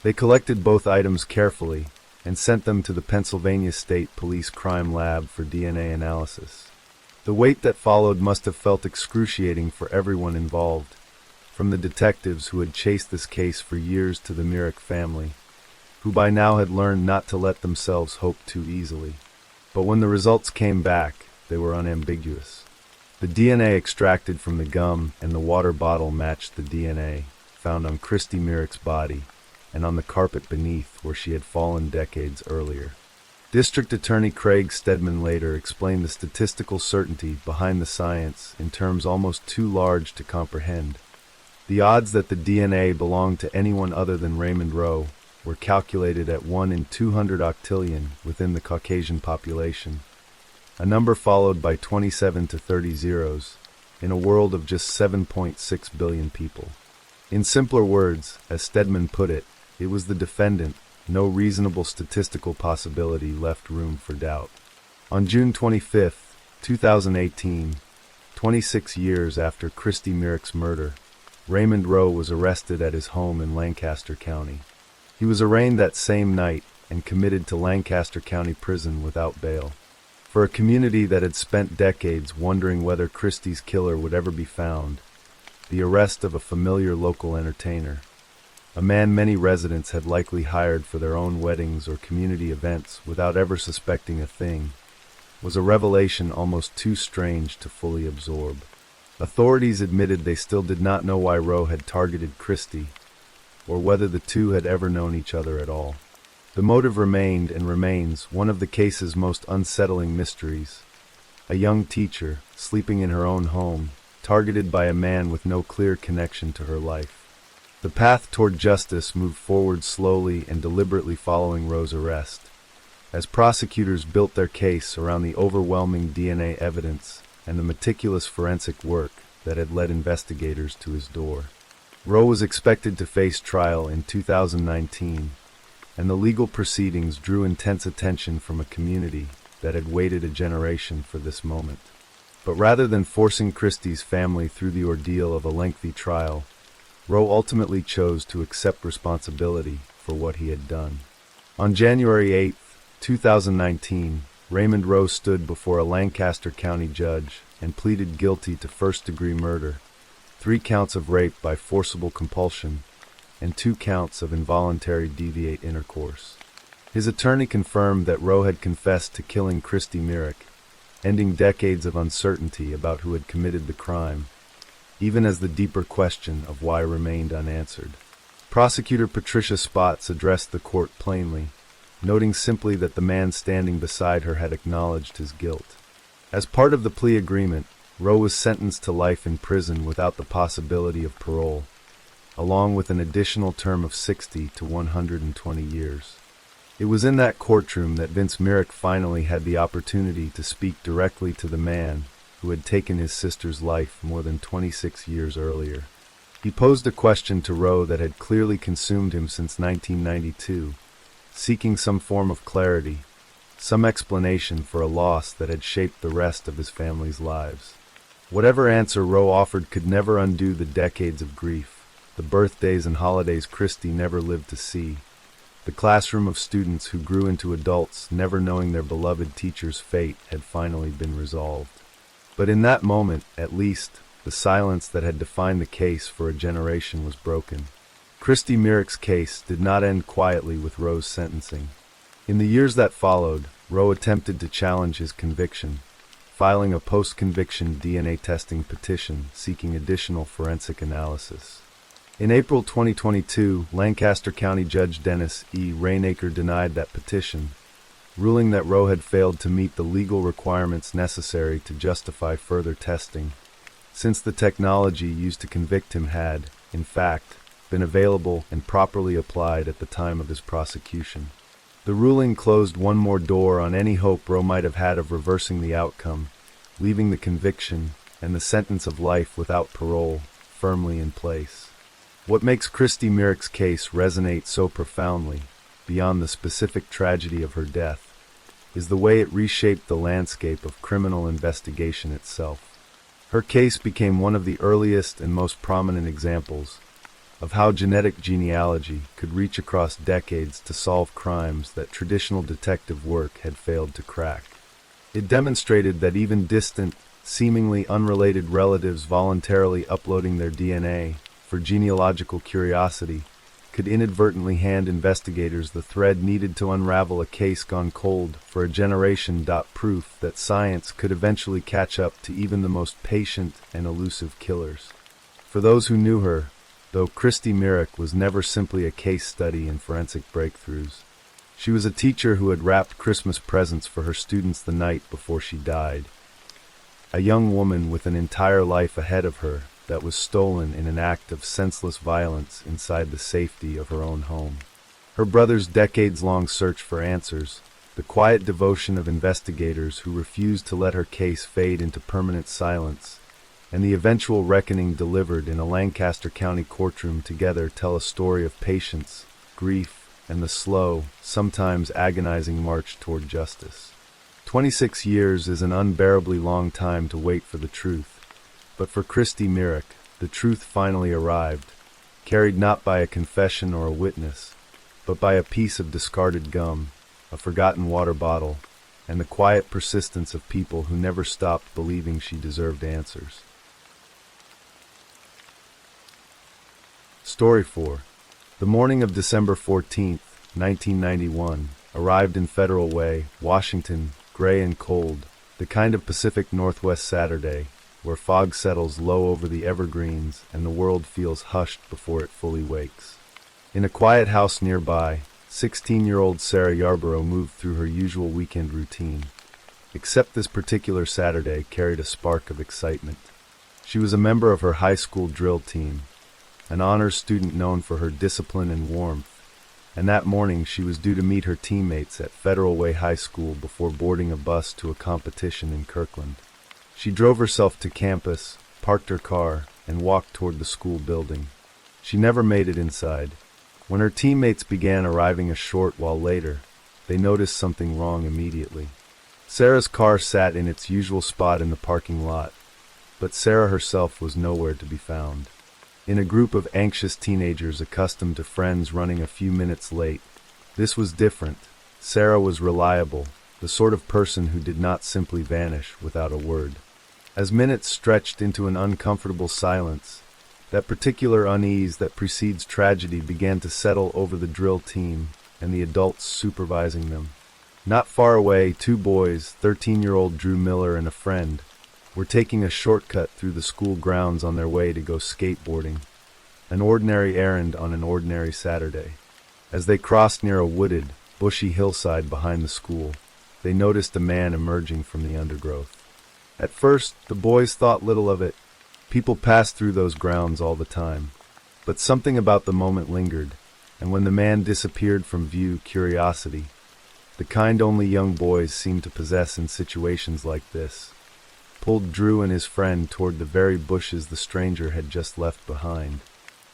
They collected both items carefully and sent them to the Pennsylvania State Police Crime Lab for DNA analysis. The wait that followed must have felt excruciating for everyone involved, from the detectives who had chased this case for years to the Myrick family, who by now had learned not to let themselves hope too easily. But when the results came back, they were unambiguous. The DNA extracted from the gum and the water bottle matched the DNA found on Christie Myrick's body and on the carpet beneath where she had fallen decades earlier. District Attorney Craig Steadman later explained the statistical certainty behind the science in terms almost too large to comprehend. The odds that the DNA belonged to anyone other than Raymond Roe were calculated at 1 in 200 octillion within the Caucasian population, a number followed by 27 to 30 zeros, in a world of just 7.6 billion people. In simpler words, as Steadman put it, it was the defendant. No reasonable statistical possibility left room for doubt. On June 25, 2018, 26 years after Christy Myrick's murder, Raymond Roe was arrested at his home in Lancaster County. He was arraigned that same night and committed to Lancaster County Prison without bail. For a community that had spent decades wondering whether Christy's killer would ever be found, the arrest of a familiar local entertainer, a man many residents had likely hired for their own weddings or community events without ever suspecting a thing, was a revelation almost too strange to fully absorb. Authorities admitted they still did not know why Roe had targeted Christy, or whether the two had ever known each other at all. The motive remained and remains one of the case's most unsettling mysteries. A young teacher, sleeping in her own home, targeted by a man with no clear connection to her life. The path toward justice moved forward slowly and deliberately following Roe's arrest, as prosecutors built their case around the overwhelming DNA evidence and the meticulous forensic work that had led investigators to his door. Roe was expected to face trial in 2019, and the legal proceedings drew intense attention from a community that had waited a generation for this moment. But rather than forcing Christy's family through the ordeal of a lengthy trial, Roe ultimately chose to accept responsibility for what he had done. On January 8, 2019, Raymond Roe stood before a Lancaster County judge and pleaded guilty to first-degree murder, 3 counts of rape by forcible compulsion, and 2 counts of involuntary deviate intercourse. His attorney confirmed that Roe had confessed to killing Christy Myrick, ending decades of uncertainty about who had committed the crime, even as the deeper question of why remained unanswered. Prosecutor Patricia Spotts addressed the court plainly, noting simply that the man standing beside her had acknowledged his guilt. As part of the plea agreement, Roe was sentenced to life in prison without the possibility of parole, along with an additional term of 60 to 120 years. It was in that courtroom that Vince Myrick finally had the opportunity to speak directly to the man who had taken his sister's life more than 26 years earlier. He posed a question to Roe that had clearly consumed him since 1992, seeking some form of clarity, some explanation for a loss that had shaped the rest of his family's lives. Whatever answer Roe offered could never undo the decades of grief, the birthdays and holidays Christy never lived to see, the classroom of students who grew into adults never knowing their beloved teacher's fate had finally been resolved. But in that moment, at least, the silence that had defined the case for a generation was broken. Christy Myrick's case did not end quietly with Roe's sentencing. In the years that followed, Roe attempted to challenge his conviction, filing a post-conviction DNA testing petition seeking additional forensic analysis. In April 2022, Lancaster County Judge Dennis E. Rainaker denied that petition, ruling that Roe had failed to meet the legal requirements necessary to justify further testing, since the technology used to convict him had, in fact, been available and properly applied at the time of his prosecution. The ruling closed one more door on any hope Roe might have had of reversing the outcome, leaving the conviction and the sentence of life without parole firmly in place. What makes Christy Myrick's case resonate so profoundly, beyond the specific tragedy of her death, is the way it reshaped the landscape of criminal investigation itself. Her case became one of the earliest and most prominent examples of how genetic genealogy could reach across decades to solve crimes that traditional detective work had failed to crack. It demonstrated that even distant, seemingly unrelated relatives voluntarily uploading their DNA for genealogical curiosity could inadvertently hand investigators the thread needed to unravel a case gone cold for a generation. Proof that science could eventually catch up to even the most patient and elusive killers. For those who knew her, though Christy Myrick was never simply a case study in forensic breakthroughs, She was a teacher who had wrapped Christmas presents for her students the night before she died. A young woman with an entire life ahead of her that was stolen in an act of senseless violence inside the safety of her own home. Her brother's decades-long search for answers, the quiet devotion of investigators who refused to let her case fade into permanent silence, and the eventual reckoning delivered in a Lancaster County courtroom together tell a story of patience, grief, and the slow, sometimes agonizing march toward justice. 26 years is an unbearably long time to wait for the truth, but for Christy Myrick, the truth finally arrived, carried not by a confession or a witness, but by a piece of discarded gum, a forgotten water bottle, and the quiet persistence of people who never stopped believing she deserved answers. Story 4. The morning of December 14th, 1991, arrived in Federal Way, Washington, gray and cold, the kind of Pacific Northwest Saturday, where fog settles low over the evergreens and the world feels hushed before it fully wakes. In a quiet house nearby, 16-year-old Sarah Yarborough moved through her usual weekend routine, except this particular Saturday carried a spark of excitement. She was a member of her high school drill team, an honors student known for her discipline and warmth, and that morning she was due to meet her teammates at Federal Way High School before boarding a bus to a competition in Kirkland. She drove herself to campus, parked her car, and walked toward the school building. She never made it inside. When her teammates began arriving a short while later, they noticed something wrong immediately. Sarah's car sat in its usual spot in the parking lot, but Sarah herself was nowhere to be found. In a group of anxious teenagers accustomed to friends running a few minutes late, this was different. Sarah was reliable, the sort of person who did not simply vanish without a word. As minutes stretched into an uncomfortable silence, that particular unease that precedes tragedy began to settle over the drill team and the adults supervising them. Not far away, two boys, 13-year-old Drew Miller and a friend, were taking a shortcut through the school grounds on their way to go skateboarding, an ordinary errand on an ordinary Saturday. As they crossed near a wooded, bushy hillside behind the school, they noticed a man emerging from the undergrowth. At first, the boys thought little of it. People passed through those grounds all the time. But something about the moment lingered, and when the man disappeared from view, curiosity, the kind only young boys seem to possess in situations like this, pulled Drew and his friend toward the very bushes the stranger had just left behind.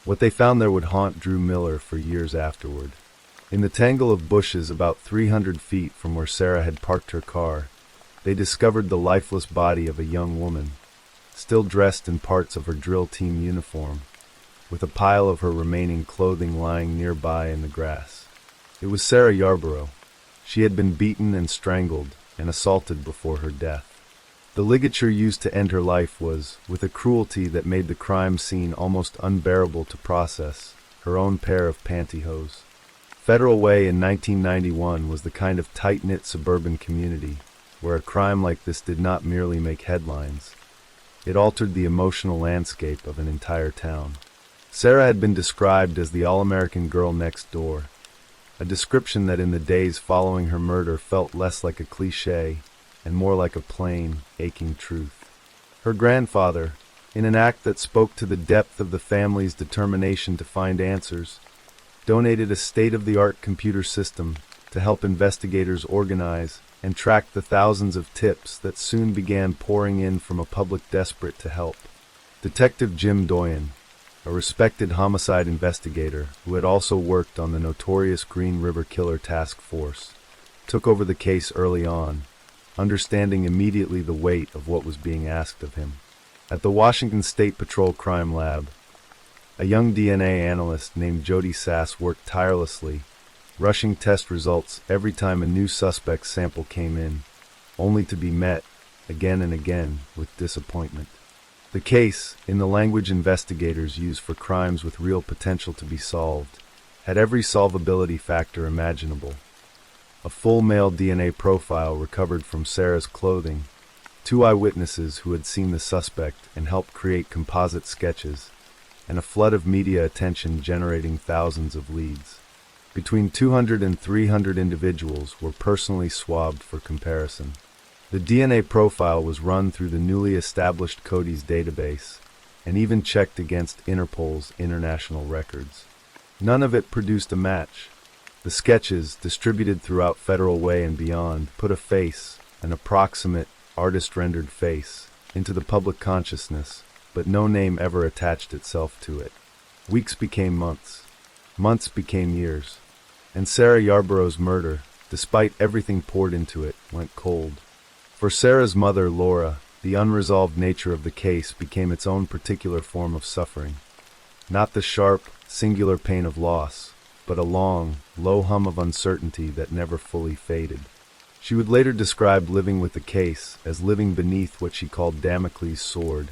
What they found there would haunt Drew Miller for years afterward. In the tangle of bushes about 300 feet from where Sarah had parked her car, they discovered the lifeless body of a young woman, still dressed in parts of her drill team uniform, with a pile of her remaining clothing lying nearby in the grass. It was Sarah Yarborough. She had been beaten and strangled and assaulted before her death. The ligature used to end her life was, with a cruelty that made the crime scene almost unbearable to process, her own pair of pantyhose. Federal Way in 1991 was the kind of tight-knit suburban community where a crime like this did not merely make headlines. It altered the emotional landscape of an entire town. Sarah had been described as the all-American girl next door, a description that in the days following her murder felt less like a cliché and more like a plain, aching truth. Her grandfather, in an act that spoke to the depth of the family's determination to find answers, donated a state-of-the-art computer system to help investigators organize and track the thousands of tips that soon began pouring in from a public desperate to help. Detective Jim Doyen, a respected homicide investigator who had also worked on the notorious Green River Killer Task Force, took over the case early on, understanding immediately the weight of what was being asked of him. At the Washington State Patrol Crime Lab, a young DNA analyst named Jody Sass worked tirelessly, rushing test results every time a new suspect sample came in, only to be met, again and again, with disappointment. The case, in the language investigators use for crimes with real potential to be solved, had every solvability factor imaginable. A full male DNA profile recovered from Sarah's clothing, two eyewitnesses who had seen the suspect and helped create composite sketches, and a flood of media attention generating thousands of leads. Between 200 and 300 individuals were personally swabbed for comparison. The DNA profile was run through the newly established Cody's database and even checked against Interpol's international records. None of it produced a match. The sketches, distributed throughout Federal Way and beyond, put a face, an approximate, artist-rendered face, into the public consciousness, but no name ever attached itself to it. Weeks became months. Months became years. And Sarah Yarborough's murder, despite everything poured into it, went cold. For Sarah's mother, Laura, the unresolved nature of the case became its own particular form of suffering. Not the sharp, singular pain of loss, but a long, low hum of uncertainty that never fully faded. She would later describe living with the case as living beneath what she called Damocles' sword,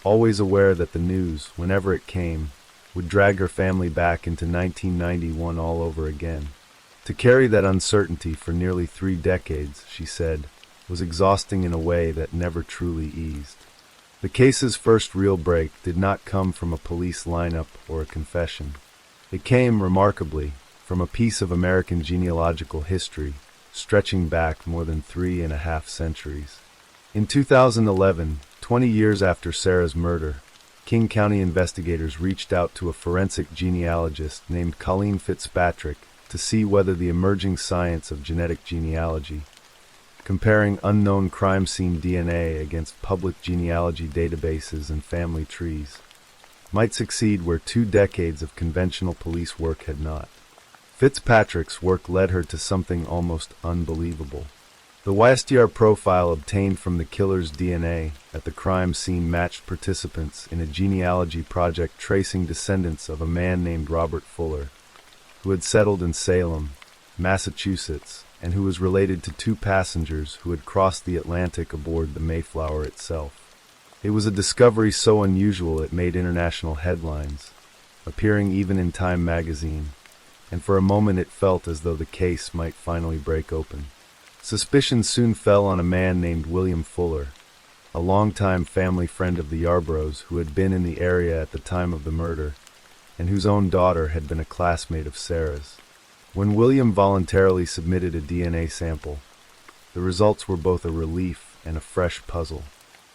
always aware that the news, whenever it came, would drag her family back into 1991 all over again. To carry that uncertainty for nearly 3 decades, she said, was exhausting in a way that never truly eased. The case's first real break did not come from a police lineup or a confession. It came, remarkably, from a piece of American genealogical history stretching back more than 3.5 centuries. In 2011, 20 years after Sarah's murder, King County investigators reached out to a forensic genealogist named Colleen Fitzpatrick to see whether the emerging science of genetic genealogy, comparing unknown crime scene DNA against public genealogy databases and family trees, might succeed where 2 decades of conventional police work had not. Fitzpatrick's work led her to something almost unbelievable. The YSTR profile obtained from the killer's DNA at the crime scene matched participants in a genealogy project tracing descendants of a man named Robert Fuller, who had settled in Salem, Massachusetts, and who was related to 2 passengers who had crossed the Atlantic aboard the Mayflower itself. It was a discovery so unusual it made international headlines, appearing even in Time magazine, and for a moment it felt as though the case might finally break open. Suspicion soon fell on a man named William Fuller, a longtime family friend of the Yarboroughs who had been in the area at the time of the murder, and whose own daughter had been a classmate of Sarah's. When William voluntarily submitted a DNA sample, the results were both a relief and a fresh puzzle.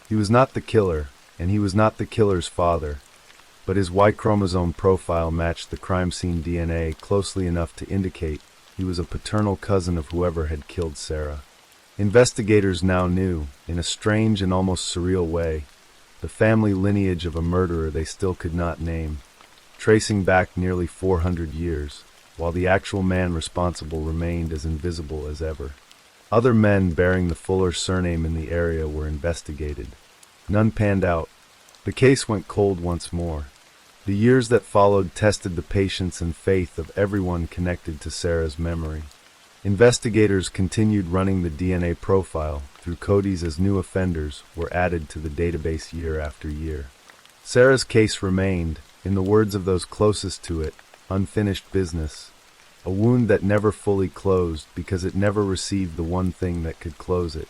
He was not the killer, and he was not the killer's father, but his Y chromosome profile matched the crime scene DNA closely enough to indicate he was a paternal cousin of whoever had killed Sarah. Investigators now knew, in a strange and almost surreal way, the family lineage of a murderer they still could not name, tracing back nearly 400 years, while the actual man responsible remained as invisible as ever. Other men bearing the Fuller surname in the area were investigated. None panned out. The case went cold once more. The years that followed tested the patience and faith of everyone connected to Sarah's memory. Investigators continued running the DNA profile through Cody's as new offenders were added to the database year after year. Sarah's case remained, in the words of those closest to it, unfinished business, a wound that never fully closed because it never received the one thing that could close it.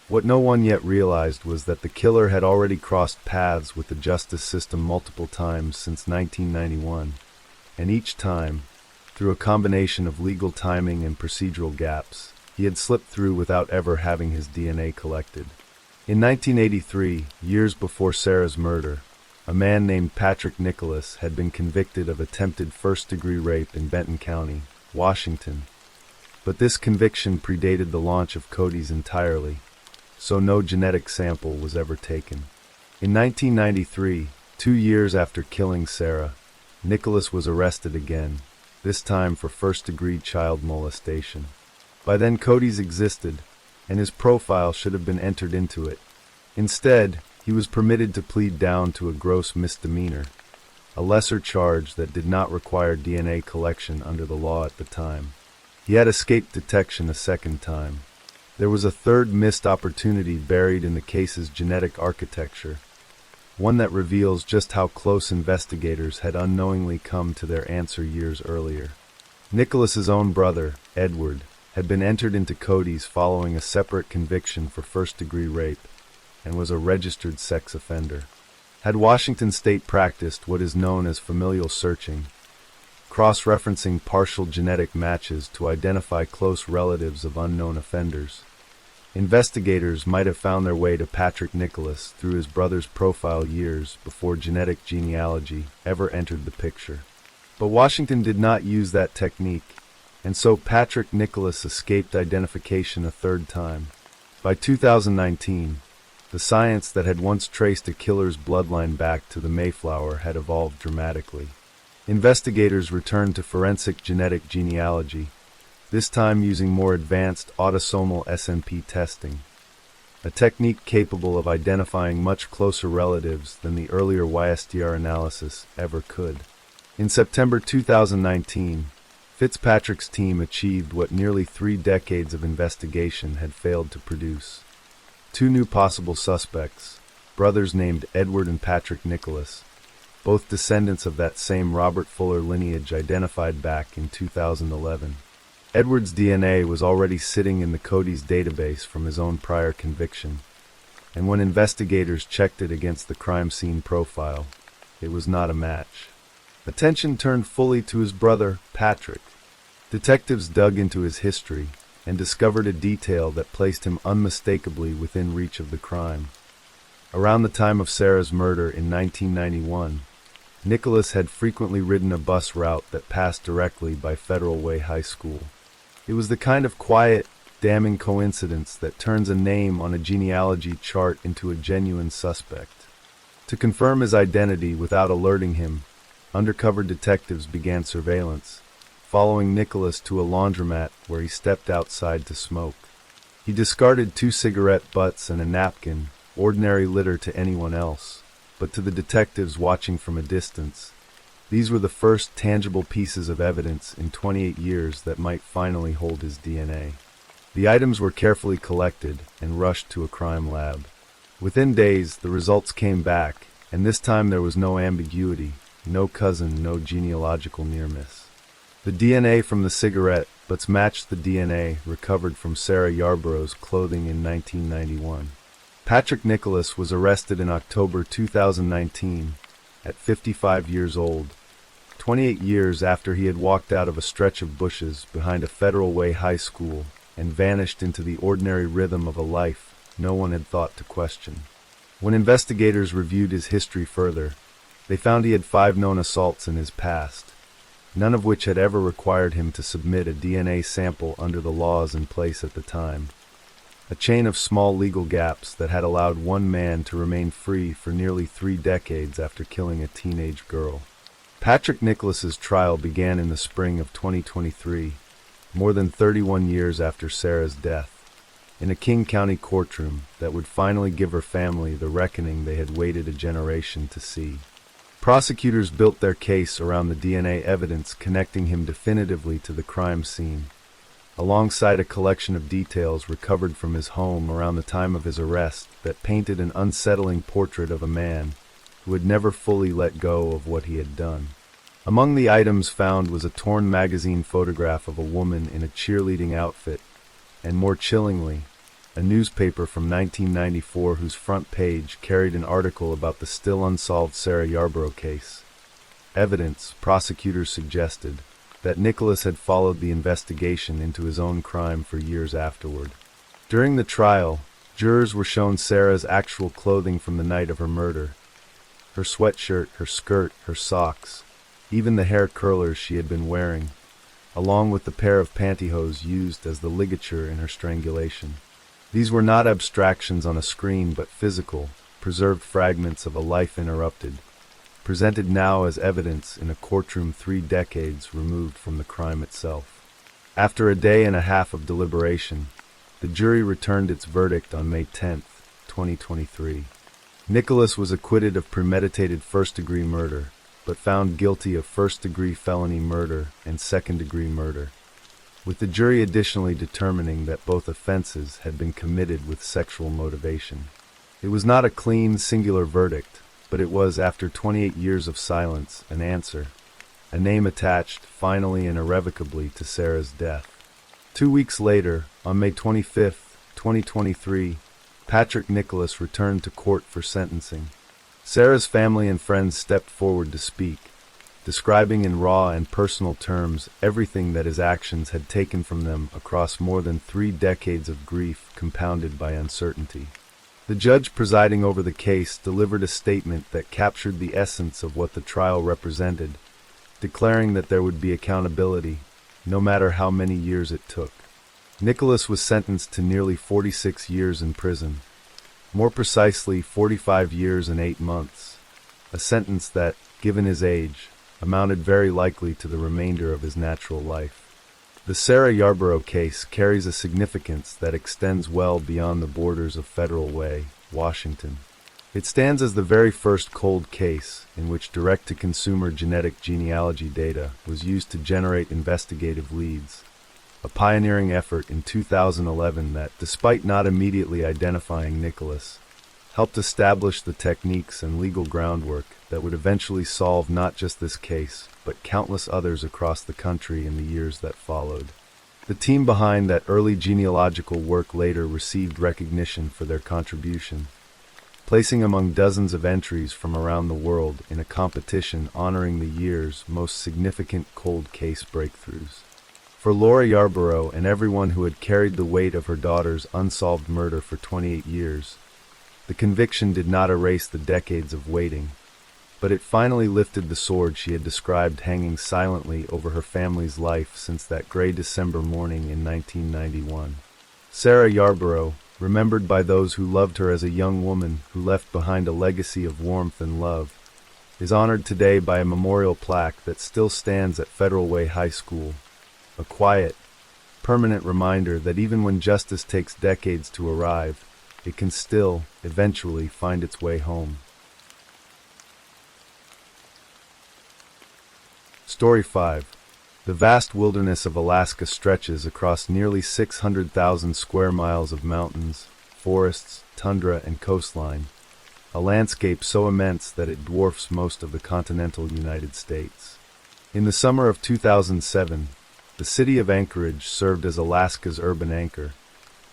What no one yet realized was that the killer had already crossed paths with the justice system multiple times since 1991, and each time, through a combination of legal timing and procedural gaps, he had slipped through without ever having his DNA collected. In 1983, years before Sarah's murder, a man named Patrick Nicholas had been convicted of attempted first-degree rape in Benton County, Washington. But this conviction predated the launch of Cody's entirely, so no genetic sample was ever taken. In 1993, 2 years after killing Sarah, Nicholas was arrested again, this time for first-degree child molestation. By then Cody's existed, and his profile should have been entered into it. Instead, he was permitted to plead down to a gross misdemeanor, a lesser charge that did not require DNA collection under the law at the time. He had escaped detection a second time. There was a third missed opportunity buried in the case's genetic architecture, one that reveals just how close investigators had unknowingly come to their answer years earlier. Nicholas's own brother, Edward, had been entered into Cody's following a separate conviction for first-degree rape, and was a registered sex offender. Had Washington state practiced what is known as familial searching, cross-referencing partial genetic matches to identify close relatives of unknown offenders. Investigators might have found their way to Patrick Nicholas through his brother's profile years before genetic genealogy ever entered the picture. But Washington did not use that technique, and so Patrick Nicholas escaped identification a third time. By 2019, the science that had once traced a killer's bloodline back to the Mayflower had evolved dramatically. Investigators returned to forensic genetic genealogy, this time using more advanced autosomal SNP testing, a technique capable of identifying much closer relatives than the earlier YSTR analysis ever could. In September 2019, Fitzpatrick's team achieved what nearly 3 decades of investigation had failed to produce. 2 new possible suspects, brothers named Edward and Patrick Nicholas, both descendants of that same Robert Fuller lineage identified back in 2011. Edward's DNA was already sitting in the Cody's database from his own prior conviction, and when investigators checked it against the crime scene profile, it was not a match. Attention turned fully to his brother, Patrick. Detectives dug into his history and discovered a detail that placed him unmistakably within reach of the crime. Around the time of Sarah's murder in 1991, Nicholas had frequently ridden a bus route that passed directly by Federal Way High School. It was the kind of quiet, damning coincidence that turns a name on a genealogy chart into a genuine suspect. To confirm his identity without alerting him, undercover detectives began surveillance, following Nicholas to a laundromat where he stepped outside to smoke. He discarded 2 cigarette butts and a napkin, ordinary litter to anyone else, but to the detectives watching from a distance, these were the first tangible pieces of evidence in 28 years that might finally hold his DNA. The items were carefully collected and rushed to a crime lab. Within days, the results came back, and this time there was no ambiguity, no cousin, no genealogical near-miss. The DNA from the cigarette butts matched the DNA recovered from Sarah Yarborough's clothing in 1991. Patrick Nicholas was arrested in October 2019 at 55 years old, 28 years after he had walked out of a stretch of bushes behind a Federal Way High School and vanished into the ordinary rhythm of a life no one had thought to question. When investigators reviewed his history further, they found he had 5 known assaults in his past, none of which had ever required him to submit a DNA sample under the laws in place at the time. A chain of small legal gaps that had allowed one man to remain free for nearly 3 decades after killing a teenage girl. Patrick Nicholas's trial began in the spring of 2023, more than 31 years after Sarah's death, in a King County courtroom that would finally give her family the reckoning they had waited a generation to see. Prosecutors built their case around the DNA evidence connecting him definitively to the crime scene, alongside a collection of details recovered from his home around the time of his arrest that painted an unsettling portrait of a man who had never fully let go of what he had done. Among the items found was a torn magazine photograph of a woman in a cheerleading outfit, and more chillingly, a newspaper from 1994 whose front page carried an article about the still unsolved Sarah Yarborough case. Evidence, prosecutors suggested, that Nicholas had followed the investigation into his own crime for years afterward. During the trial, jurors were shown Sarah's actual clothing from the night of her murder. Her sweatshirt, her skirt, her socks, even the hair curlers she had been wearing, along with the pair of pantyhose used as the ligature in her strangulation. These were not abstractions on a screen but physical, preserved fragments of a life interrupted, presented now as evidence in a courtroom 3 decades removed from the crime itself. After a day and a half of deliberation, the jury returned its verdict on May 10, 2023. Nicholas was acquitted of premeditated first-degree murder, but found guilty of first-degree felony murder and second-degree murder, with the jury additionally determining that both offenses had been committed with sexual motivation. It was not a clean, singular verdict, but it was, after 28 years of silence, an answer, a name attached, finally and irrevocably, to Sarah's death. 2 weeks later, on May 25, 2023, Patrick Nicholas returned to court for sentencing. Sarah's family and friends stepped forward to speak, describing in raw and personal terms everything that his actions had taken from them across more than 3 decades of grief compounded by uncertainty. The judge presiding over the case delivered a statement that captured the essence of what the trial represented, declaring that there would be accountability, no matter how many years it took. Nicholas was sentenced to nearly 46 years in prison, more precisely 45 years and 8 months, a sentence that, given his age, amounted very likely to the remainder of his natural life. The Sarah Yarborough case carries a significance that extends well beyond the borders of Federal Way, Washington. It stands as the very first cold case in which direct-to-consumer genetic genealogy data was used to generate investigative leads, a pioneering effort in 2011 that, despite not immediately identifying Nicholas, helped establish the techniques and legal groundwork that would eventually solve not just this case, but countless others across the country in the years that followed. The team behind that early genealogical work later received recognition for their contribution, placing among dozens of entries from around the world in a competition honoring the year's most significant cold case breakthroughs. For Laura Yarborough and everyone who had carried the weight of her daughter's unsolved murder for 28 years, the conviction did not erase the decades of waiting, but it finally lifted the sword she had described hanging silently over her family's life since that gray December morning in 1991. Sarah Yarborough, remembered by those who loved her as a young woman who left behind a legacy of warmth and love, is honored today by a memorial plaque that still stands at Federal Way High School, a quiet, permanent reminder that even when justice takes decades to arrive, it can still, eventually, find its way home. Story 5. The vast wilderness of Alaska stretches across nearly 600,000 square miles of mountains, forests, tundra, and coastline, a landscape so immense that it dwarfs most of the continental United States. In the summer of 2007, the city of Anchorage served as Alaska's urban anchor,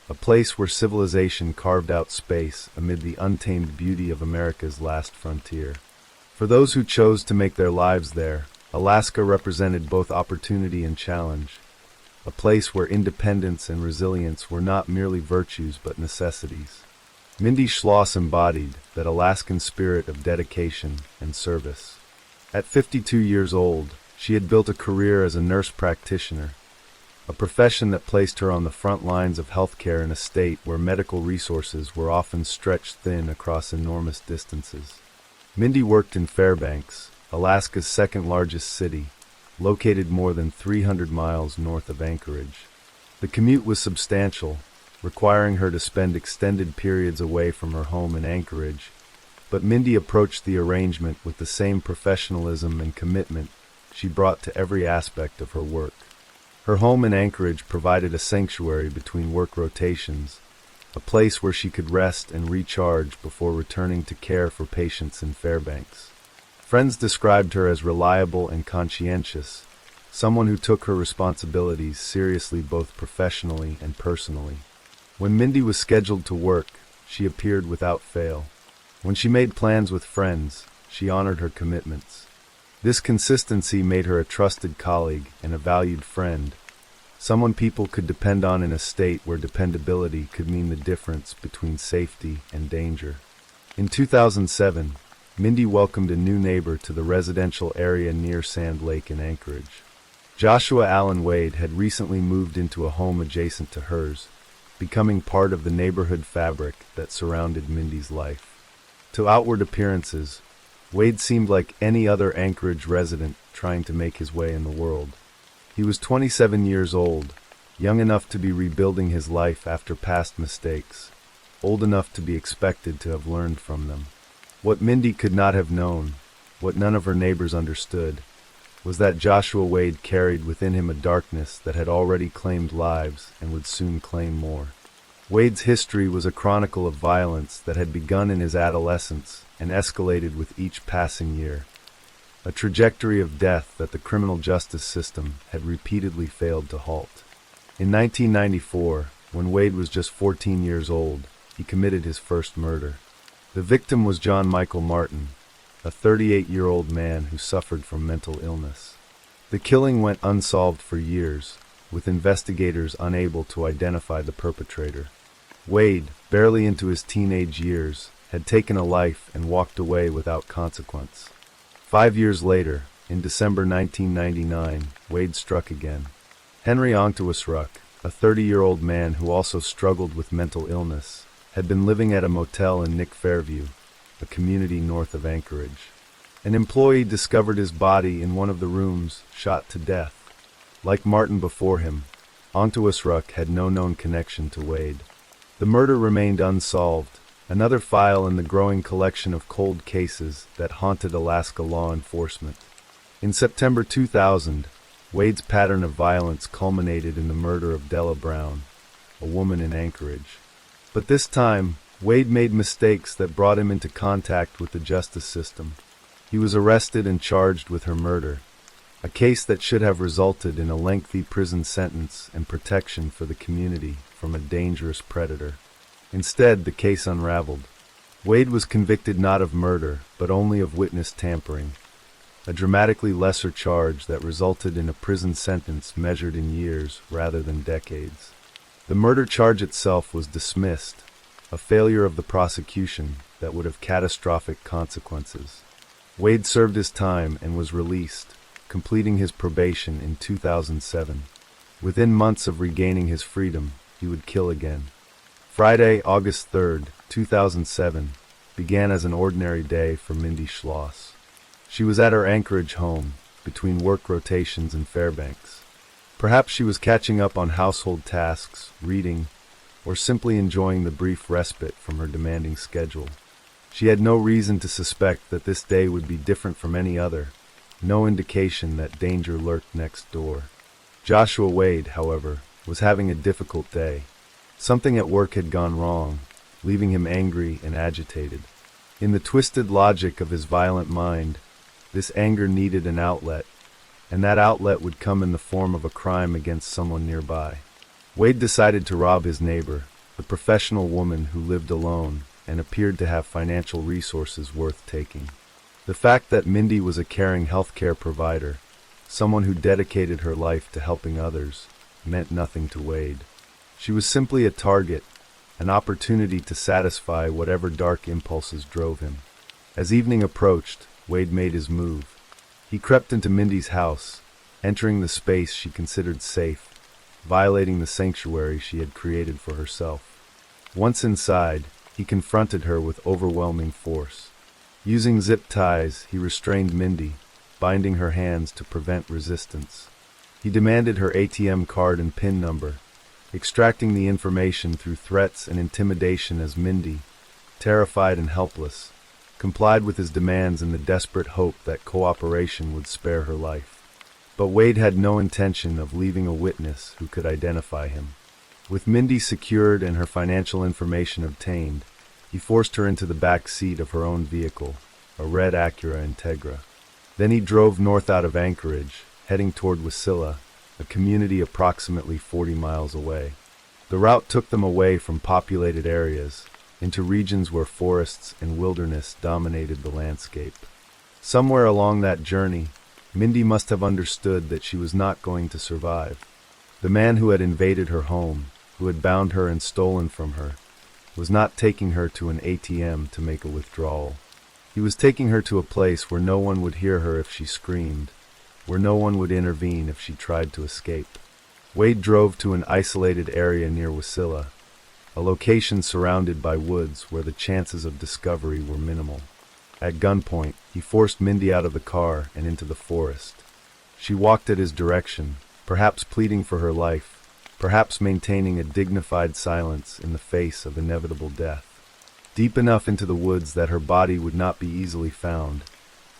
a place where civilization carved out space amid the untamed beauty of America's last frontier. For those who chose to make their lives there, Alaska represented both opportunity and challenge, a place where independence and resilience were not merely virtues but necessities. Mindy Schloss embodied that Alaskan spirit of dedication and service. At 52 years old, she had built a career as a nurse practitioner, a profession that placed her on the front lines of healthcare in a state where medical resources were often stretched thin across enormous distances. Mindy worked in Fairbanks, Alaska's second-largest city, located more than 300 miles north of Anchorage. The commute was substantial, requiring her to spend extended periods away from her home in Anchorage, but Mindy approached the arrangement with the same professionalism and commitment she brought to every aspect of her work. Her home in Anchorage provided a sanctuary between work rotations, a place where she could rest and recharge before returning to care for patients in Fairbanks. Friends described her as reliable and conscientious, someone who took her responsibilities seriously both professionally and personally. When Mindy was scheduled to work, she appeared without fail. When she made plans with friends, she honored her commitments. This consistency made her a trusted colleague and a valued friend, someone people could depend on in a state where dependability could mean the difference between safety and danger. In 2007, Mindy welcomed a new neighbor to the residential area near Sand Lake in Anchorage. Joshua Allen Wade had recently moved into a home adjacent to hers, becoming part of the neighborhood fabric that surrounded Mindy's life. To outward appearances, Wade seemed like any other Anchorage resident trying to make his way in the world. He was 27 years old, young enough to be rebuilding his life after past mistakes, old enough to be expected to have learned from them. What Mindy could not have known, what none of her neighbors understood, was that Joshua Wade carried within him a darkness that had already claimed lives and would soon claim more. Wade's history was a chronicle of violence that had begun in his adolescence and escalated with each passing year, a trajectory of death that the criminal justice system had repeatedly failed to halt. In 1994, when Wade was just 14 years old, he committed his first murder. The victim was John Michael Martin, a 38-year-old man who suffered from mental illness. The killing went unsolved for years, with investigators unable to identify the perpetrator. Wade, barely into his teenage years, had taken a life and walked away without consequence. 5 years later, in December 1999, Wade struck again. Henry Ontuasruk, a 30-year-old man who also struggled with mental illness, had been living at a motel in Nick Fairview, a community north of Anchorage. An employee discovered his body in one of the rooms, shot to death. Like Martin before him, Ontuasruk had no known connection to Wade. The murder remained unsolved, another file in the growing collection of cold cases that haunted Alaska law enforcement. In September 2000, Wade's pattern of violence culminated in the murder of Della Brown, a woman in Anchorage. But this time, Wade made mistakes that brought him into contact with the justice system. He was arrested and charged with her murder, a case that should have resulted in a lengthy prison sentence and protection for the community from a dangerous predator. Instead, the case unraveled. Wade was convicted not of murder, but only of witness tampering, a dramatically lesser charge that resulted in a prison sentence measured in years rather than decades. The murder charge itself was dismissed, a failure of the prosecution that would have catastrophic consequences. Wade served his time and was released, completing his probation in 2007. Within months of regaining his freedom, he would kill again. Friday, August 3, 2007, began as an ordinary day for Mindy Schloss. She was at her Anchorage home, between work rotations in Fairbanks. Perhaps she was catching up on household tasks, reading, or simply enjoying the brief respite from her demanding schedule. She had no reason to suspect that this day would be different from any other, no indication that danger lurked next door. Joshua Wade, however, was having a difficult day. Something at work had gone wrong, leaving him angry and agitated. In the twisted logic of his violent mind, this anger needed an outlet, and that outlet would come in the form of a crime against someone nearby. Wade decided to rob his neighbor, the professional woman who lived alone and appeared to have financial resources worth taking. The fact that Mindy was a caring healthcare provider, someone who dedicated her life to helping others, meant nothing to Wade. She was simply a target, an opportunity to satisfy whatever dark impulses drove him. As evening approached, Wade made his move. He crept into Mindy's house, entering the space she considered safe, violating the sanctuary she had created for herself. Once inside, he confronted her with overwhelming force. Using zip ties, he restrained Mindy, binding her hands to prevent resistance. He demanded her ATM card and PIN number, extracting the information through threats and intimidation as Mindy, terrified and helpless, complied with his demands in the desperate hope that cooperation would spare her life. But Wade had no intention of leaving a witness who could identify him. With Mindy secured and her financial information obtained, he forced her into the back seat of her own vehicle, a red Acura Integra. Then he drove north out of Anchorage, heading toward Wasilla, a community approximately 40 miles away. The route took them away from populated areas, into regions where forests and wilderness dominated the landscape. Somewhere along that journey, Mindy must have understood that she was not going to survive. The man who had invaded her home, who had bound her and stolen from her, was not taking her to an ATM to make a withdrawal. He was taking her to a place where no one would hear her if she screamed, where no one would intervene if she tried to escape. Wade drove to an isolated area near Wasilla, a location surrounded by woods where the chances of discovery were minimal. At gunpoint, he forced Mindy out of the car and into the forest. She walked at his direction, perhaps pleading for her life, perhaps maintaining a dignified silence in the face of inevitable death. Deep enough into the woods that her body would not be easily found,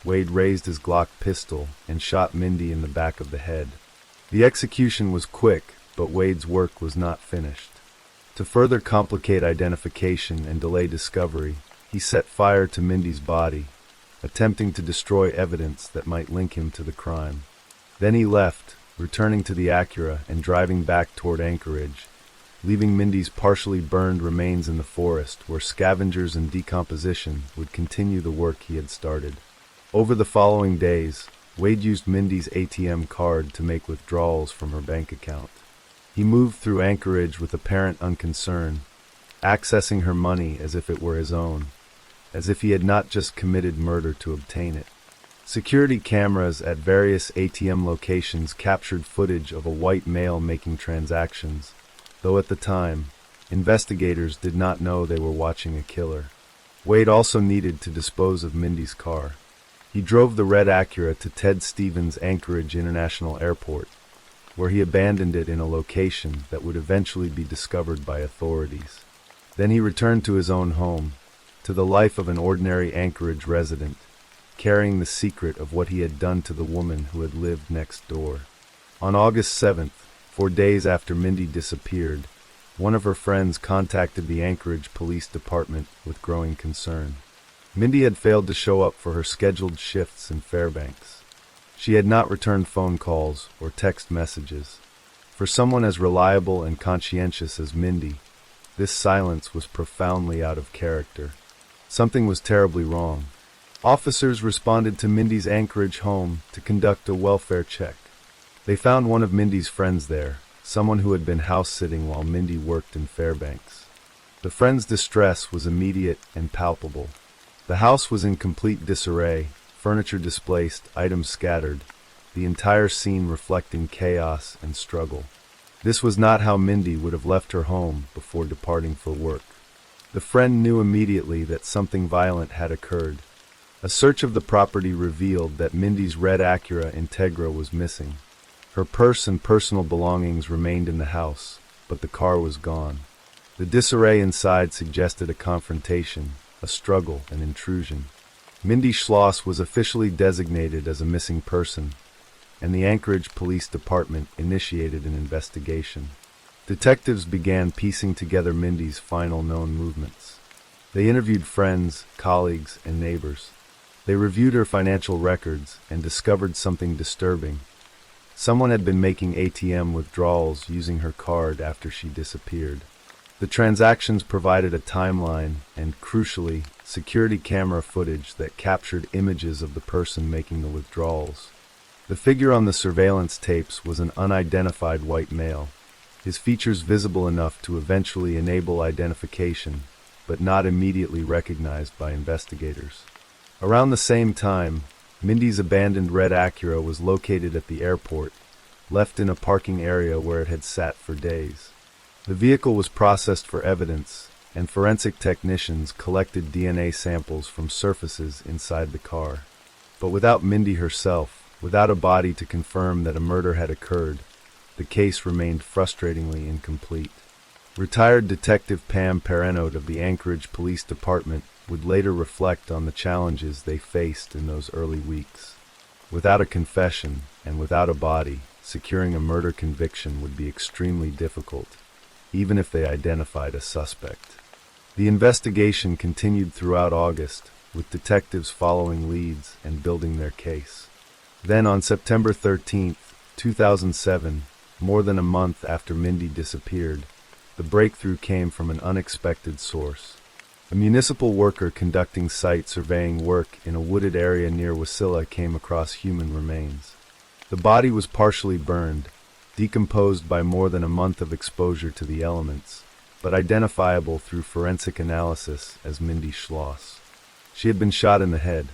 Wade raised his Glock pistol and shot Mindy in the back of the head. The execution was quick, but Wade's work was not finished. To further complicate identification and delay discovery, he set fire to Mindy's body, attempting to destroy evidence that might link him to the crime. Then he left, returning to the Acura and driving back toward Anchorage, leaving Mindy's partially burned remains in the forest where scavengers and decomposition would continue the work he had started. Over the following days, Wade used Mindy's ATM card to make withdrawals from her bank account. He moved through Anchorage with apparent unconcern, accessing her money as if it were his own, as if he had not just committed murder to obtain it. Security cameras at various ATM locations captured footage of a white male making transactions, though at the time, investigators did not know they were watching a killer. Wade also needed to dispose of Mindy's car. He drove the red Acura to Ted Stevens Anchorage International Airport, where he abandoned it in a location that would eventually be discovered by authorities. Then he returned to his own home, to the life of an ordinary Anchorage resident, carrying the secret of what he had done to the woman who had lived next door. On August 7th, 4 days after Mindy disappeared, one of her friends contacted the Anchorage Police Department with growing concern. Mindy had failed to show up for her scheduled shifts in Fairbanks. She had not returned phone calls or text messages. For someone as reliable and conscientious as Mindy, this silence was profoundly out of character. Something was terribly wrong. Officers responded to Mindy's Anchorage home to conduct a welfare check. They found one of Mindy's friends there, someone who had been house-sitting while Mindy worked in Fairbanks. The friend's distress was immediate and palpable. The house was in complete disarray, furniture displaced, items scattered, the entire scene reflecting chaos and struggle. This was not how Mindy would have left her home before departing for work. The friend knew immediately that something violent had occurred. A search of the property revealed that Mindy's red Acura Integra was missing. Her purse and personal belongings remained in the house, but the car was gone. The disarray inside suggested a confrontation, a struggle, an intrusion. Mindy Schloss was officially designated as a missing person, and the Anchorage Police Department initiated an investigation. Detectives began piecing together Mindy's final known movements. They interviewed friends, colleagues, and neighbors. They reviewed her financial records and discovered something disturbing. Someone had been making ATM withdrawals using her card after she disappeared. The transactions provided a timeline and, crucially, security camera footage that captured images of the person making the withdrawals. The figure on the surveillance tapes was an unidentified white male, his features visible enough to eventually enable identification, but not immediately recognized by investigators. Around the same time, Mindy's abandoned red Acura was located at the airport, left in a parking area where it had sat for days. The vehicle was processed for evidence, and forensic technicians collected DNA samples from surfaces inside the car. But without Mindy herself, without a body to confirm that a murder had occurred, the case remained frustratingly incomplete. Retired Detective Pam Perrenote of the Anchorage Police Department would later reflect on the challenges they faced in those early weeks. Without a confession and without a body, securing a murder conviction would be extremely difficult, even if they identified a suspect. The investigation continued throughout August, with detectives following leads and building their case. Then on September 13, 2007, more than a month after Mindy disappeared, the breakthrough came from an unexpected source. A municipal worker conducting site surveying work in a wooded area near Wasilla came across human remains. The body was partially burned, decomposed by more than a month of exposure to the elements, but identifiable through forensic analysis as Mindy Schloss. She had been shot in the head.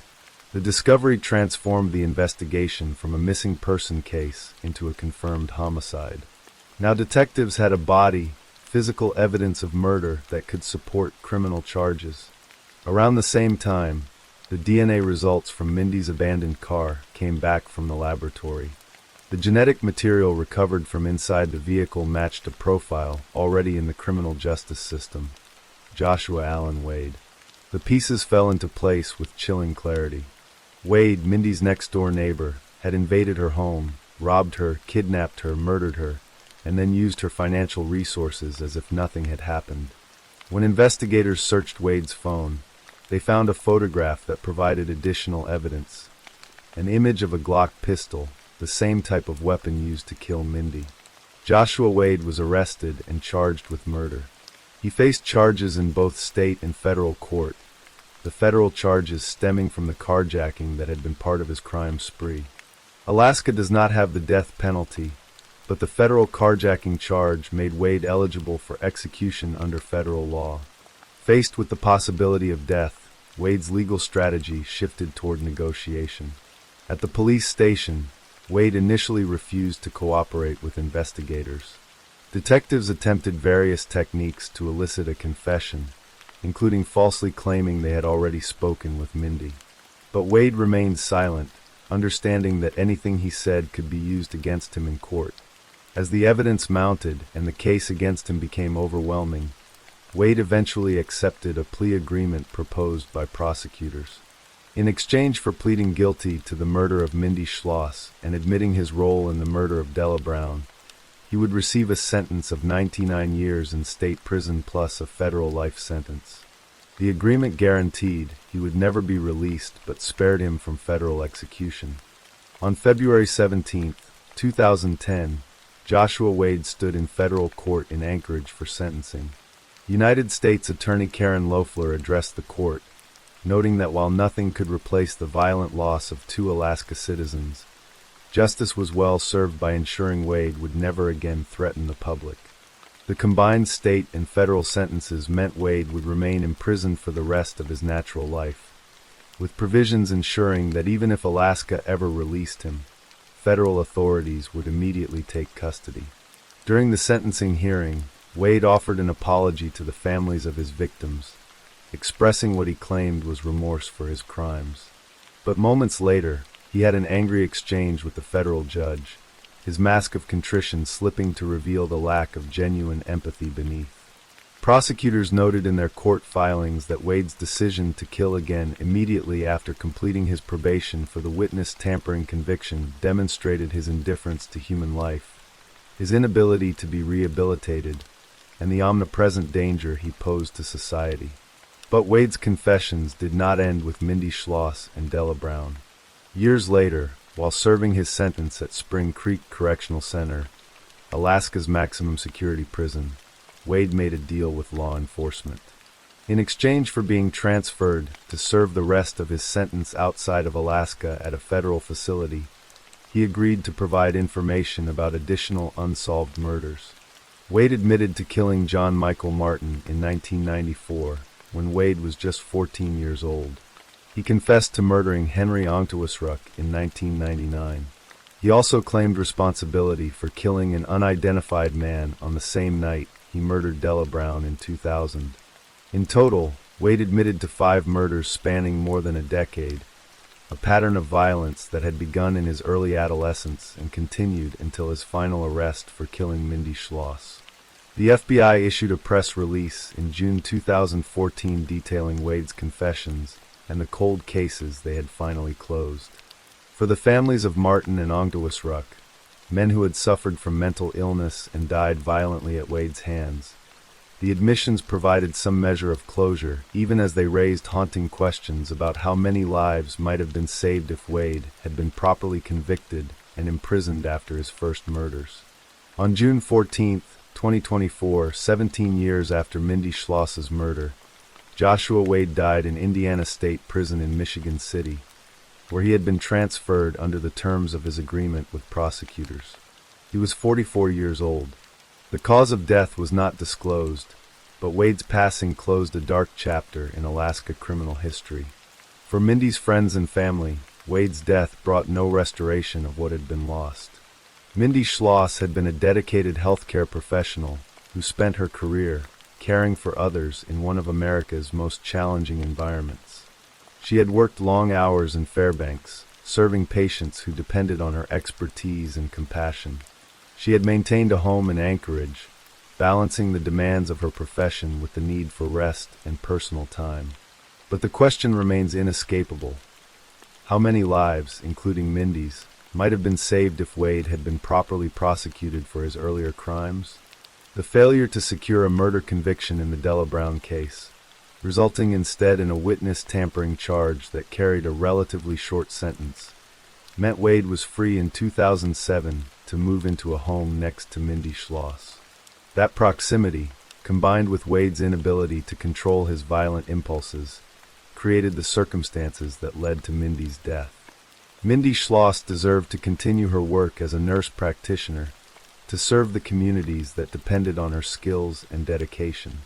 The discovery transformed the investigation from a missing person case into a confirmed homicide. Now detectives had a body, physical evidence of murder that could support criminal charges. Around the same time, the DNA results from Mindy's abandoned car came back from the laboratory. The genetic material recovered from inside the vehicle matched a profile already in the criminal justice system: Joshua Allen Wade. The pieces fell into place with chilling clarity. Wade, Mindy's next-door neighbor, had invaded her home, robbed her, kidnapped her, murdered her, and then used her financial resources as if nothing had happened. When investigators searched Wade's phone, they found a photograph that provided additional evidence: an image of a Glock pistol, the same type of weapon used to kill Mindy. Joshua Wade was arrested and charged with murder. He faced charges in both state and federal court, the federal charges stemming from the carjacking that had been part of his crime spree. Alaska does not have the death penalty, but the federal carjacking charge made Wade eligible for execution under federal law. Faced with the possibility of death, Wade's legal strategy shifted toward negotiation. At the police station, Wade initially refused to cooperate with investigators. Detectives attempted various techniques to elicit a confession, including falsely claiming they had already spoken with Mindy. But Wade remained silent, understanding that anything he said could be used against him in court. As the evidence mounted and the case against him became overwhelming, Wade eventually accepted a plea agreement proposed by prosecutors. In exchange for pleading guilty to the murder of Mindy Schloss and admitting his role in the murder of Della Brown, he would receive a sentence of 99 years in state prison plus a federal life sentence. The agreement guaranteed he would never be released but spared him from federal execution. On February 17, 2010, Joshua Wade stood in federal court in Anchorage for sentencing. United States Attorney Karen Loeffler addressed the court, noting that while nothing could replace the violent loss of 2 Alaska citizens, justice was well served by ensuring Wade would never again threaten the public. The combined state and federal sentences meant Wade would remain imprisoned for the rest of his natural life, with provisions ensuring that even if Alaska ever released him, federal authorities would immediately take custody. During the sentencing hearing, Wade offered an apology to the families of his victims, expressing what he claimed was remorse for his crimes. But moments later, he had an angry exchange with the federal judge, his mask of contrition slipping to reveal the lack of genuine empathy beneath. Prosecutors noted in their court filings that Wade's decision to kill again immediately after completing his probation for the witness tampering conviction demonstrated his indifference to human life, his inability to be rehabilitated, and the omnipresent danger he posed to society. But Wade's confessions did not end with Mindy Schloss and Della Brown. Years later, while serving his sentence at Spring Creek Correctional Center, Alaska's maximum security prison, Wade made a deal with law enforcement. In exchange for being transferred to serve the rest of his sentence outside of Alaska at a federal facility, he agreed to provide information about additional unsolved murders. Wade admitted to killing John Michael Martin in 1994, when Wade was just 14 years old. He confessed to murdering Henry Ongtawasruk in 1999. He also claimed responsibility for killing an unidentified man on the same night he murdered Della Brown in 2000. In total, Wade admitted to 5 murders spanning more than a decade, a pattern of violence that had begun in his early adolescence and continued until his final arrest for killing Mindy Schloss. The FBI issued a press release in June 2014 detailing Wade's confessions and the cold cases they had finally closed. For the families of Martin and Ongtawasruk, men who had suffered from mental illness and died violently at Wade's hands, the admissions provided some measure of closure, even as they raised haunting questions about how many lives might have been saved if Wade had been properly convicted and imprisoned after his first murders. On June 14, 2024, 17 years after Mindy Schloss's murder, Joshua Wade died in Indiana State Prison in Michigan City, where he had been transferred under the terms of his agreement with prosecutors. He was 44 years old. The cause of death was not disclosed, but Wade's passing closed a dark chapter in Alaska criminal history. For Mindy's friends and family, Wade's death brought no restoration of what had been lost. Mindy Schloss had been a dedicated healthcare professional who spent her career caring for others in one of America's most challenging environments. She had worked long hours in Fairbanks, serving patients who depended on her expertise and compassion. She had maintained a home in Anchorage, balancing the demands of her profession with the need for rest and personal time. But the question remains inescapable. How many lives, including Mindy's, might have been saved if Wade had been properly prosecuted for his earlier crimes? The failure to secure a murder conviction in the Della Brown case, resulting instead in a witness tampering charge that carried a relatively short sentence, meant Wade was free in 2007 to move into a home next to Mindy Schloss. That proximity, combined with Wade's inability to control his violent impulses, created the circumstances that led to Mindy's death. Mindy Schloss deserved to continue her work as a nurse practitioner, to serve the communities that depended on her skills and dedication.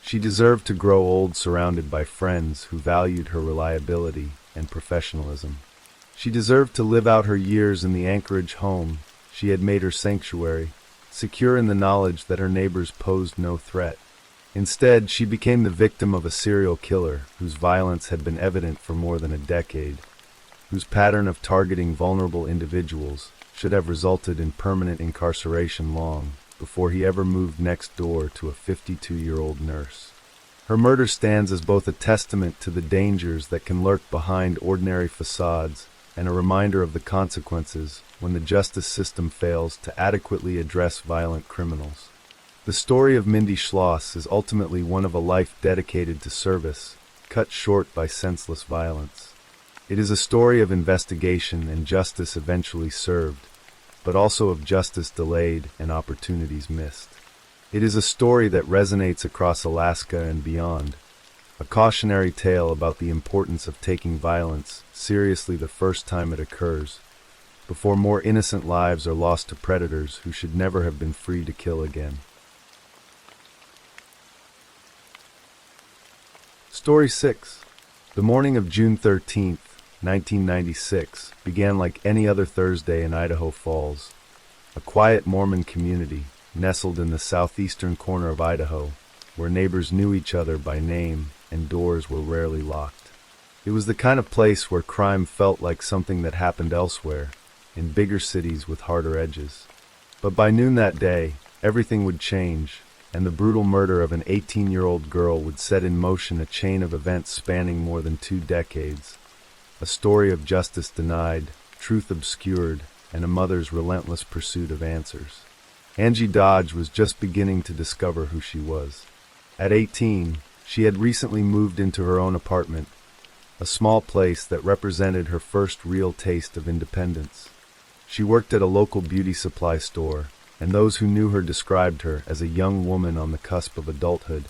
She deserved to grow old surrounded by friends who valued her reliability and professionalism. She deserved to live out her years in the Anchorage home she had made her sanctuary, secure in the knowledge that her neighbors posed no threat. Instead, she became the victim of a serial killer whose violence had been evident for more than a decade, whose pattern of targeting vulnerable individuals should have resulted in permanent incarceration long before he ever moved next door to a 52-year-old nurse. Her murder stands as both a testament to the dangers that can lurk behind ordinary facades and a reminder of the consequences when the justice system fails to adequately address violent criminals. The story of Mindy Schloss is ultimately one of a life dedicated to service, cut short by senseless violence. It is a story of investigation and justice eventually served, but also of justice delayed and opportunities missed. It is a story that resonates across Alaska and beyond, a cautionary tale about the importance of taking violence seriously the first time it occurs, before more innocent lives are lost to predators who should never have been free to kill again. Story 6. The morning of June 13th, 1996, began like any other Thursday in Idaho Falls, a quiet Mormon community nestled in the southeastern corner of Idaho, where neighbors knew each other by name and doors were rarely locked. It was the kind of place where crime felt like something that happened elsewhere, in bigger cities with harder edges. But by noon that day, everything would change, and the brutal murder of an 18-year-old girl would set in motion a chain of events spanning more than 2 decades. A story of justice denied, truth obscured, and a mother's relentless pursuit of answers. Angie Dodge was just beginning to discover who she was. At 18, she had recently moved into her own apartment, a small place that represented her first real taste of independence. She worked at a local beauty supply store, and those who knew her described her as a young woman on the cusp of adulthood,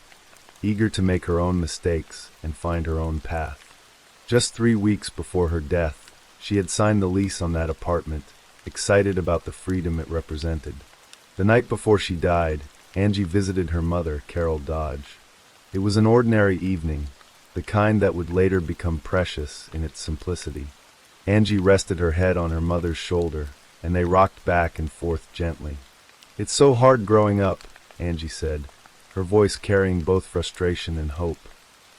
eager to make her own mistakes and find her own path. Just 3 weeks before her death, she had signed the lease on that apartment, excited about the freedom it represented. The night before she died, Angie visited her mother, Carol Dodge. It was an ordinary evening, the kind that would later become precious in its simplicity. Angie rested her head on her mother's shoulder, and they rocked back and forth gently. "It's so hard growing up," Angie said, her voice carrying both frustration and hope.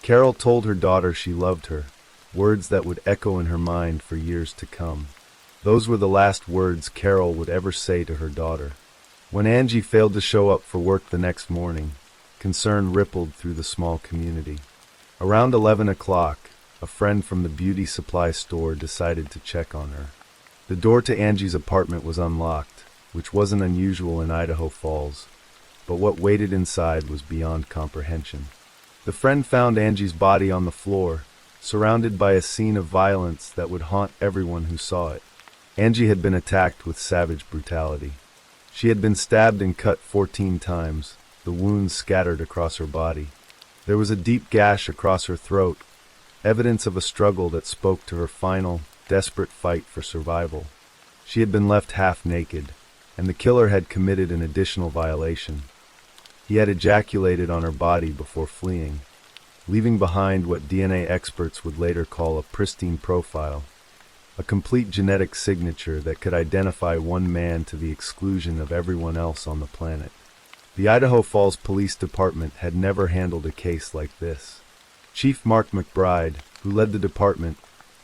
Carol told her daughter she loved her, words that would echo in her mind for years to come. Those were the last words Carol would ever say to her daughter. When Angie failed to show up for work the next morning, concern rippled through the small community. Around 11 o'clock, a friend from the beauty supply store decided to check on her. The door to Angie's apartment was unlocked, which wasn't unusual in Idaho Falls, but what waited inside was beyond comprehension. The friend found Angie's body on the floor, surrounded by a scene of violence that would haunt everyone who saw it. Angie had been attacked with savage brutality. She had been stabbed and cut 14 times, the wounds scattered across her body. There was a deep gash across her throat, evidence of a struggle that spoke to her final, desperate fight for survival. She had been left half naked, and the killer had committed an additional violation. He had ejaculated on her body before fleeing, leaving behind what DNA experts would later call a pristine profile, a complete genetic signature that could identify one man to the exclusion of everyone else on the planet. The Idaho Falls Police Department had never handled a case like this. Chief Mark McBride, who led the department,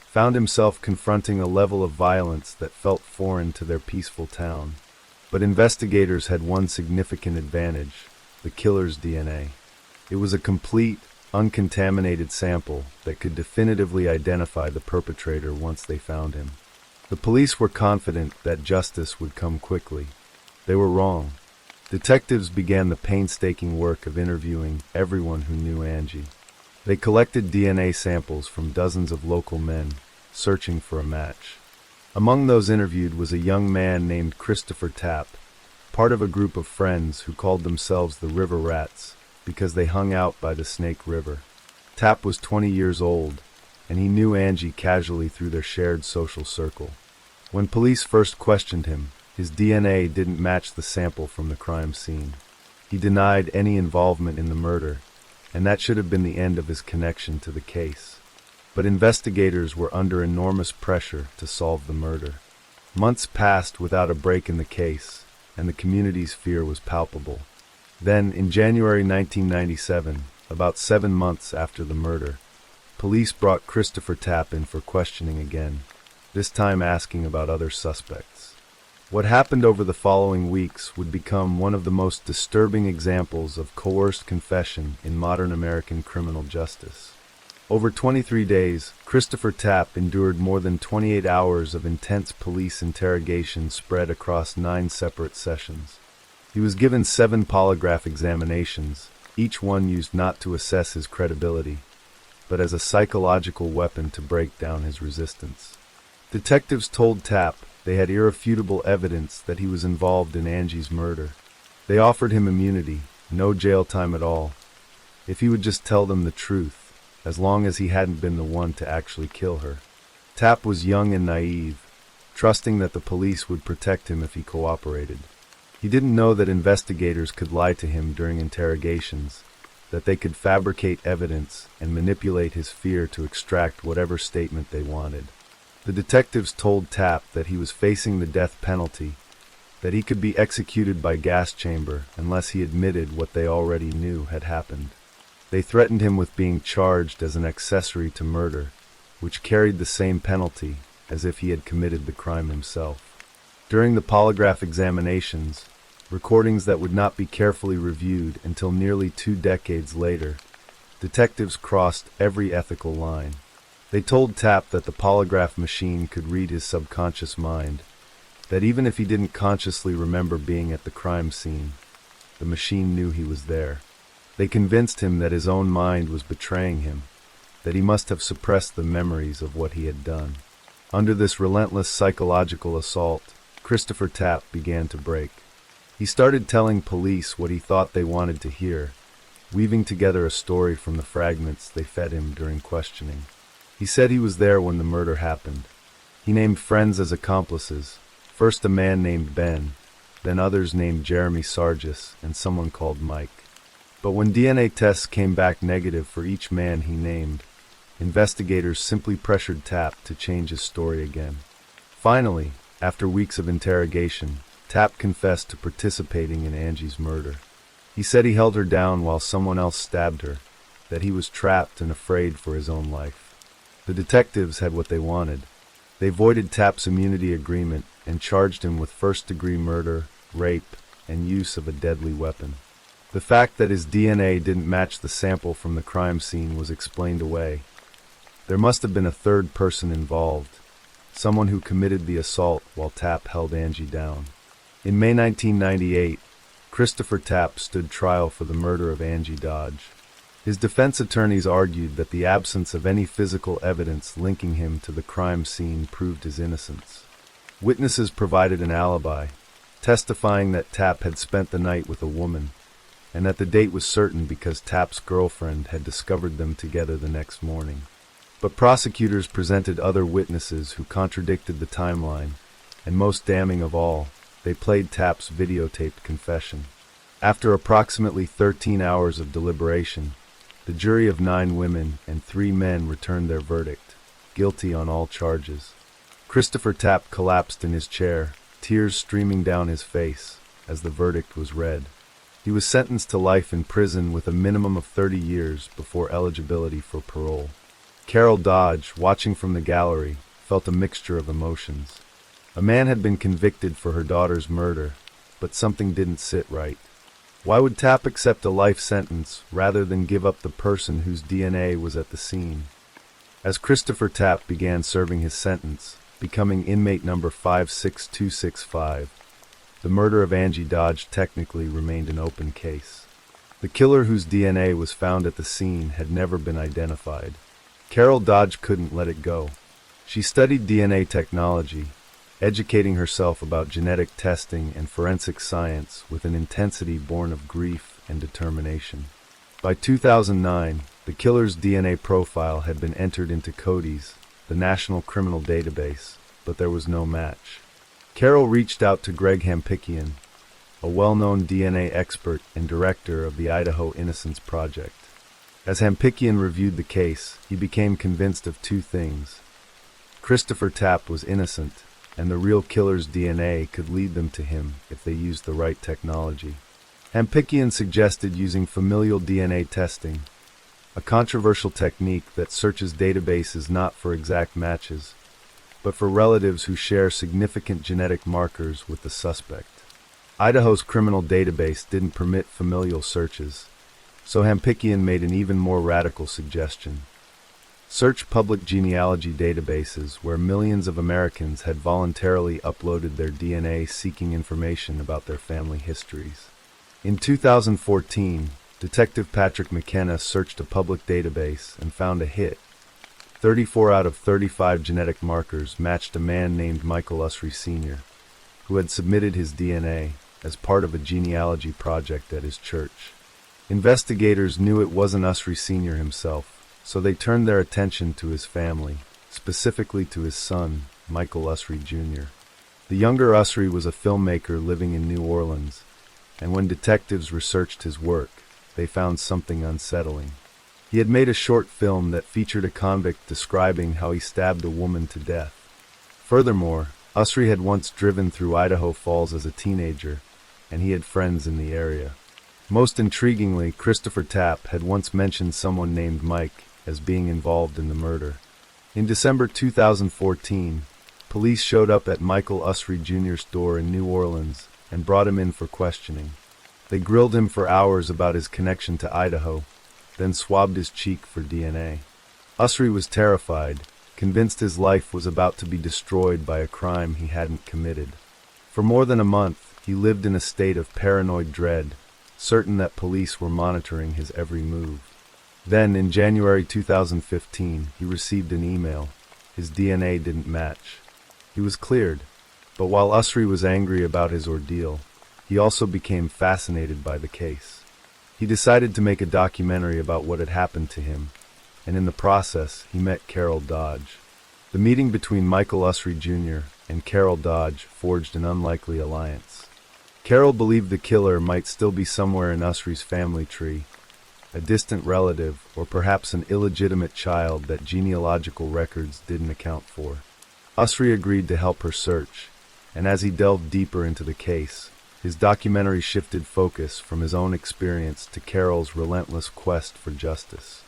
found himself confronting a level of violence that felt foreign to their peaceful town. But investigators had one significant advantage: the killer's DNA. It was a complete, uncontaminated sample that could definitively identify the perpetrator once they found him. The police were confident that justice would come quickly. They were wrong. Detectives began the painstaking work of interviewing everyone who knew Angie. They collected DNA samples from dozens of local men, searching for a match. Among those interviewed was a young man named Christopher Tapp, part of a group of friends who called themselves the River Rats because they hung out by the Snake River. Tap was 20 years old, and he knew Angie casually through their shared social circle. When police first questioned him, his DNA didn't match the sample from the crime scene. He denied any involvement in the murder, and that should have been the end of his connection to the case. But investigators were under enormous pressure to solve the murder. Months passed without a break in the case, and the community's fear was palpable. Then, in January 1997, about 7 months after the murder, police brought Christopher Tapp in for questioning again, this time asking about other suspects. What happened over the following weeks would become one of the most disturbing examples of coerced confession in modern American criminal justice. Over 23 days, Christopher Tapp endured more than 28 hours of intense police interrogation spread across 9 separate sessions. He was given 7 polygraph examinations, each one used not to assess his credibility, but as a psychological weapon to break down his resistance. Detectives told Tapp they had irrefutable evidence that he was involved in Angie's murder. They offered him immunity, no jail time at all, if he would just tell them the truth, as long as he hadn't been the one to actually kill her. Tapp was young and naive, trusting that the police would protect him if he cooperated. He didn't know that investigators could lie to him during interrogations, that they could fabricate evidence and manipulate his fear to extract whatever statement they wanted. The detectives told Tapp that he was facing the death penalty, that he could be executed by gas chamber unless he admitted what they already knew had happened. They threatened him with being charged as an accessory to murder, which carried the same penalty as if he had committed the crime himself. During the polygraph examinations, recordings that would not be carefully reviewed until nearly 2 decades later, detectives crossed every ethical line. They told Tapp that the polygraph machine could read his subconscious mind, that even if he didn't consciously remember being at the crime scene, the machine knew he was there. They convinced him that his own mind was betraying him, that he must have suppressed the memories of what he had done. Under this relentless psychological assault, Christopher Tapp began to break. He started telling police what he thought they wanted to hear, weaving together a story from the fragments they fed him during questioning. He said he was there when the murder happened. He named friends as accomplices, first a man named Ben, then others named Jeremy Sargis and someone called Mike. But when DNA tests came back negative for each man he named, investigators simply pressured Tapp to change his story again. Finally, after weeks of interrogation, Tapp confessed to participating in Angie's murder. He said he held her down while someone else stabbed her, that he was trapped and afraid for his own life. The detectives had what they wanted. They voided Tapp's immunity agreement and charged him with first-degree murder, rape, and use of a deadly weapon. The fact that his DNA didn't match the sample from the crime scene was explained away. There must have been a third person involved, someone who committed the assault while Tapp held Angie down. In May 1998, Christopher Tapp stood trial for the murder of Angie Dodge. His defense attorneys argued that the absence of any physical evidence linking him to the crime scene proved his innocence. Witnesses provided an alibi, testifying that Tapp had spent the night with a woman, and that the date was certain because Tapp's girlfriend had discovered them together the next morning. But prosecutors presented other witnesses who contradicted the timeline, and most damning of all, they played Tapp's videotaped confession. After approximately 13 hours of deliberation, the jury of 9 women and 3 men returned their verdict, guilty on all charges. Christopher Tapp collapsed in his chair, tears streaming down his face, as the verdict was read. He was sentenced to life in prison with a minimum of 30 years before eligibility for parole. Carol Dodge, watching from the gallery, felt a mixture of emotions. A man had been convicted for her daughter's murder, but something didn't sit right. Why would Tapp accept a life sentence rather than give up the person whose DNA was at the scene? As Christopher Tapp began serving his sentence, becoming inmate number 56265, the murder of Angie Dodge technically remained an open case. The killer whose DNA was found at the scene had never been identified. Carol Dodge couldn't let it go. She studied DNA technology, educating herself about genetic testing and forensic science with an intensity born of grief and determination. By 2009, the killer's DNA profile had been entered into CODIS, the National Criminal Database, but there was no match. Carol reached out to Greg Hampikian, a well-known DNA expert and director of the Idaho Innocence Project. As Hampikian reviewed the case, he became convinced of two things. Christopher Tapp was innocent, and the real killer's DNA could lead them to him if they used the right technology. Hampikian suggested using familial DNA testing, a controversial technique that searches databases not for exact matches, but for relatives who share significant genetic markers with the suspect. Idaho's criminal database didn't permit familial searches, so Hampikian made an even more radical suggestion. Search public genealogy databases where millions of Americans had voluntarily uploaded their DNA seeking information about their family histories. In 2014, Detective Patrick McKenna searched a public database and found a hit. 34 out of 35 genetic markers matched a man named Michael Usry Sr., who had submitted his DNA as part of a genealogy project at his church. Investigators knew it wasn't Usry Sr. himself, so they turned their attention to his family, specifically to his son, Michael Usry Jr. The younger Usry was a filmmaker living in New Orleans, and when detectives researched his work, they found something unsettling. He had made a short film that featured a convict describing how he stabbed a woman to death. Furthermore, Usry had once driven through Idaho Falls as a teenager, and he had friends in the area. Most intriguingly, Christopher Tapp had once mentioned someone named Mike as being involved in the murder. In December 2014, police showed up at Michael Usry Jr.'s door in New Orleans and brought him in for questioning. They grilled him for hours about his connection to Idaho, then swabbed his cheek for DNA. Usry was terrified, convinced his life was about to be destroyed by a crime he hadn't committed. For more than a month, he lived in a state of paranoid dread, certain that police were monitoring his every move. Then, in January 2015, he received an email. His DNA didn't match. He was cleared, but while Usry was angry about his ordeal, he also became fascinated by the case. He decided to make a documentary about what had happened to him, and in the process, he met Carol Dodge. The meeting between Michael Usry Jr. and Carol Dodge forged an unlikely alliance. Carol believed the killer might still be somewhere in Usry's family tree, a distant relative or perhaps an illegitimate child that genealogical records didn't account for. Usry agreed to help her search, and as he delved deeper into the case, his documentary shifted focus from his own experience to Carol's relentless quest for justice.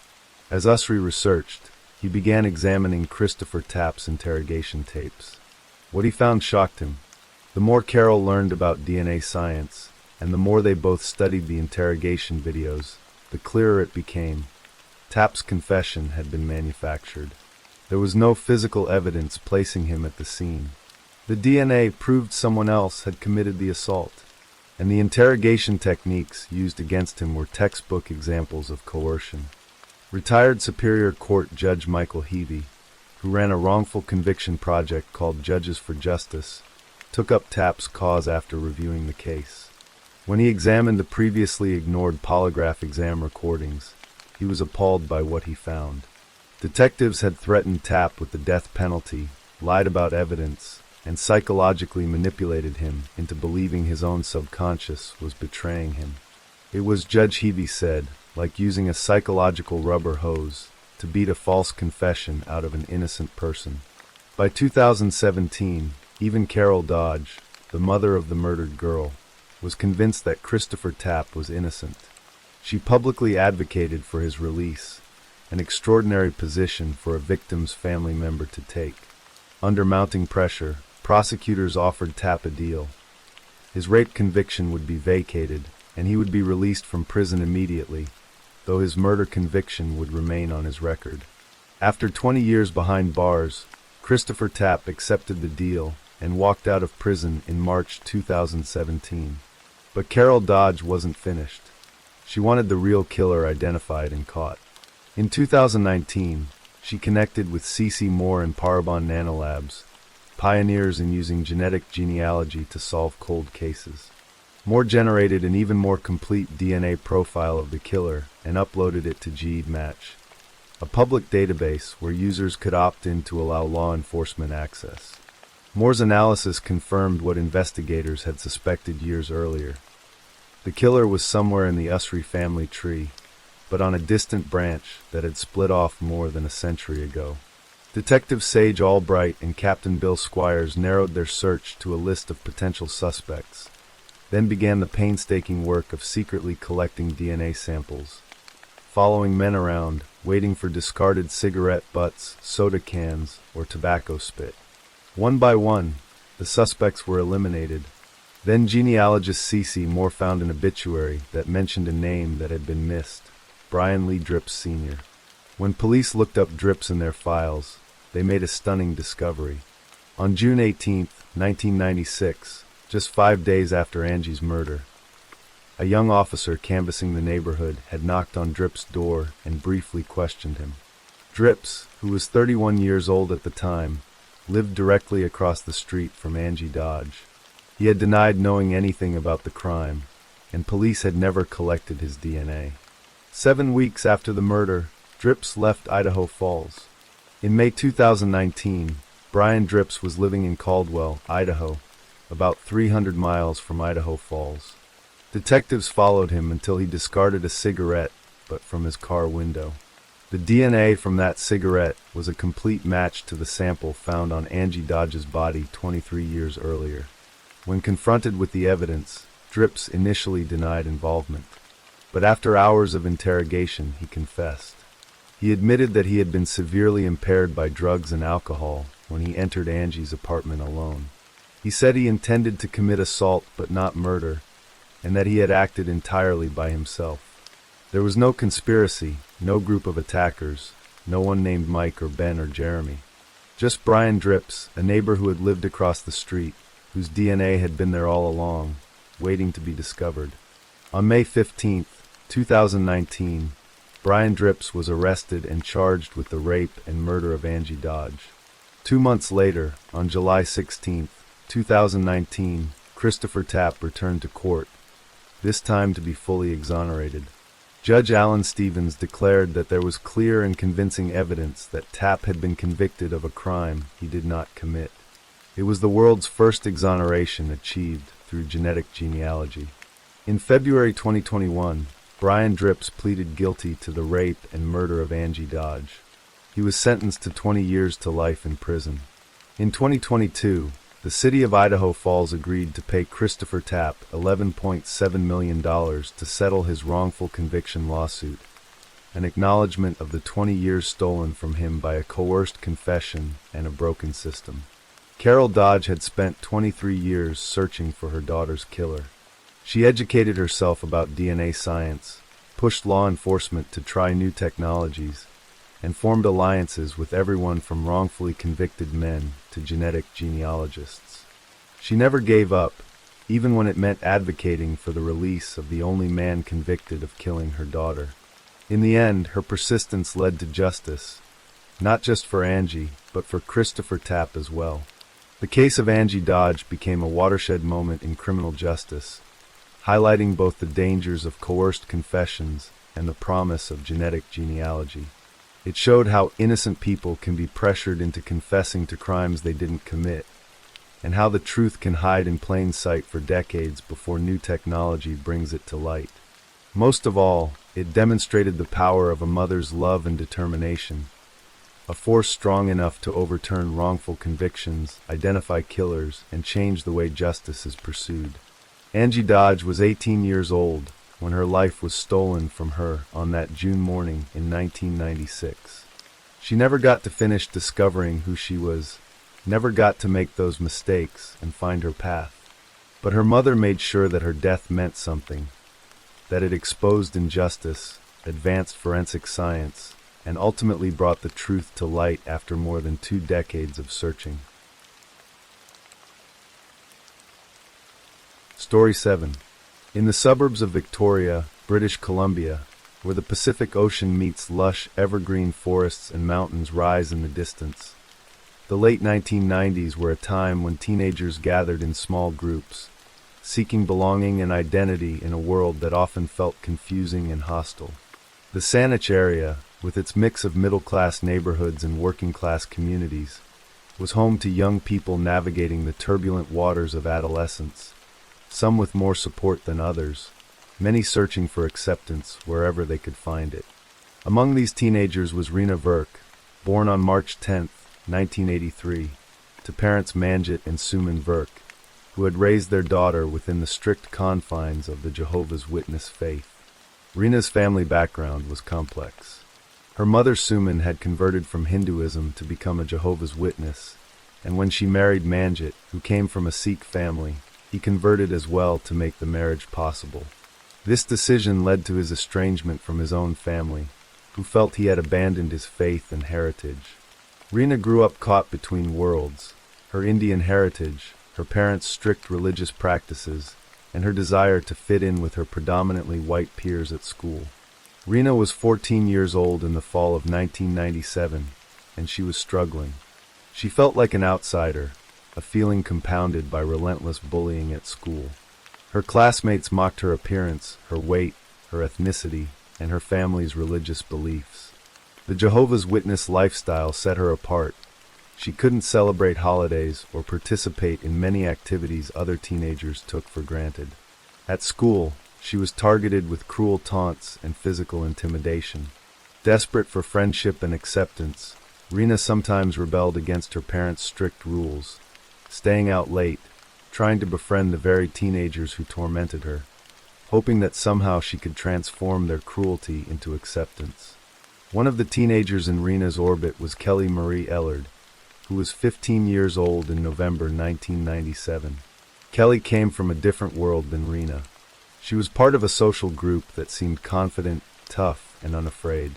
As Usry researched, he began examining Christopher Tapp's interrogation tapes. What he found shocked him. The more Carol learned about DNA science, and the more they both studied the interrogation videos, the clearer it became. Tapp's confession had been manufactured. There was no physical evidence placing him at the scene. The DNA proved someone else had committed the assault, and the interrogation techniques used against him were textbook examples of coercion. Retired Superior Court Judge Michael Heavey, who ran a wrongful conviction project called Judges for Justice, took up Tapp's cause after reviewing the case. When he examined the previously ignored polygraph exam recordings, he was appalled by what he found. Detectives had threatened Tapp with the death penalty, lied about evidence, and psychologically manipulated him into believing his own subconscious was betraying him. It was, Judge Heavey said, like using a psychological rubber hose to beat a false confession out of an innocent person. By 2017, even Carol Dodge, the mother of the murdered girl, was convinced that Christopher Tapp was innocent. She publicly advocated for his release, an extraordinary position for a victim's family member to take. Under mounting pressure, prosecutors offered Tapp a deal. His rape conviction would be vacated, and he would be released from prison immediately, though his murder conviction would remain on his record. After 20 years behind bars, Christopher Tapp accepted the deal and walked out of prison in March 2017. But Carol Dodge wasn't finished. She wanted the real killer identified and caught. In 2019, she connected with C.C. Moore and Parabon Nanolabs, pioneers in using genetic genealogy to solve cold cases. Moore generated an even more complete DNA profile of the killer and uploaded it to GEDmatch, a public database where users could opt in to allow law enforcement access. Moore's analysis confirmed what investigators had suspected years earlier. The killer was somewhere in the Usry family tree, but on a distant branch that had split off more than a century ago. Detective Sage Albright and Captain Bill Squires narrowed their search to a list of potential suspects, then began the painstaking work of secretly collecting DNA samples, following men around, waiting for discarded cigarette butts, soda cans, or tobacco spit. One by one, the suspects were eliminated. Then genealogist C.C. Moore found an obituary that mentioned a name that had been missed, Brian Lee Dripps Sr. When police looked up Dripps in their files, they made a stunning discovery. On June 18, 1996, just 5 days after Angie's murder, a young officer canvassing the neighborhood had knocked on Dripps' door and briefly questioned him. Dripps, who was 31 years old at the time, lived directly across the street from Angie Dodge. He had denied knowing anything about the crime, and police had never collected his DNA. 7 weeks after the murder, Dripps left Idaho Falls. In May 2019, Brian Dripps was living in Caldwell, Idaho, about 300 miles from Idaho Falls. Detectives followed him until he discarded a cigarette, but from his car window. The DNA from that cigarette was a complete match to the sample found on Angie Dodge's body 23 years earlier. When confronted with the evidence, Dripps initially denied involvement. But after hours of interrogation, he confessed. He admitted that he had been severely impaired by drugs and alcohol when he entered Angie's apartment alone. He said he intended to commit assault but not murder, and that he had acted entirely by himself. There was no conspiracy, no group of attackers, no one named Mike or Ben or Jeremy. Just Brian Dripps, a neighbor who had lived across the street, whose DNA had been there all along, waiting to be discovered. On May 15, 2019, Brian Dripps was arrested and charged with the rape and murder of Angie Dodge. 2 months later, on July 16, 2019, Christopher Tapp returned to court, this time to be fully exonerated. Judge Alan Stevens declared that there was clear and convincing evidence that Tapp had been convicted of a crime he did not commit. It was the world's first exoneration achieved through genetic genealogy. In February 2021, Brian Dripps pleaded guilty to the rape and murder of Angie Dodge. He was sentenced to 20 years to life in prison. In 2022, the city of Idaho Falls agreed to pay Christopher Tapp $11.7 million to settle his wrongful conviction lawsuit, an acknowledgement of the 20 years stolen from him by a coerced confession and a broken system. Carol Dodge had spent 23 years searching for her daughter's killer. She educated herself about DNA science, pushed law enforcement to try new technologies, and formed alliances with everyone from wrongfully convicted men to genetic genealogists. She never gave up, even when it meant advocating for the release of the only man convicted of killing her daughter. In the end, her persistence led to justice, not just for Angie, but for Christopher Tapp as well. The case of Angie Dodge became a watershed moment in criminal justice, highlighting both the dangers of coerced confessions and the promise of genetic genealogy. It showed how innocent people can be pressured into confessing to crimes they didn't commit, and how the truth can hide in plain sight for decades before new technology brings it to light. Most of all, it demonstrated the power of a mother's love and determination, a force strong enough to overturn wrongful convictions, identify killers, and change the way justice is pursued. Angie Dodge was 18 years old when her life was stolen from her on that June morning in 1996. She never got to finish discovering who she was, never got to make those mistakes and find her path. But her mother made sure that her death meant something, that it exposed injustice, advanced forensic science, and ultimately brought the truth to light after more than 2 decades of searching. Story 7. In the suburbs of Victoria, British Columbia, where the Pacific Ocean meets lush, evergreen forests and mountains rise in the distance, the late 1990s were a time when teenagers gathered in small groups, seeking belonging and identity in a world that often felt confusing and hostile. The Saanich area, with its mix of middle-class neighborhoods and working-class communities, was home to young people navigating the turbulent waters of adolescence, some with more support than others, many searching for acceptance wherever they could find it. Among these teenagers was Rena Verk, born on March 10, 1983, to parents Manjit and Suman Verk, who had raised their daughter within the strict confines of the Jehovah's Witness faith. Rena's family background was complex. Her mother Suman had converted from Hinduism to become a Jehovah's Witness, and when she married Manjit, who came from a Sikh family, he converted as well to make the marriage possible. This decision led to his estrangement from his own family, who felt he had abandoned his faith and heritage. Rena grew up caught between worlds: her Indian heritage, her parents' strict religious practices, and her desire to fit in with her predominantly white peers at school. Rena was 14 years old in the fall of 1997, and she was struggling. She felt like an outsider, a feeling compounded by relentless bullying at school. Her classmates mocked her appearance, her weight, her ethnicity, and her family's religious beliefs. The Jehovah's Witness lifestyle set her apart. She couldn't celebrate holidays or participate in many activities other teenagers took for granted. At school, she was targeted with cruel taunts and physical intimidation. Desperate for friendship and acceptance, Rena sometimes rebelled against her parents' strict rules, staying out late, trying to befriend the very teenagers who tormented her, hoping that somehow she could transform their cruelty into acceptance. One of the teenagers in Rena's orbit was Kelly Marie Ellard, who was 15 years old in November 1997. Kelly came from a different world than Rena. She was part of a social group that seemed confident, tough, and unafraid.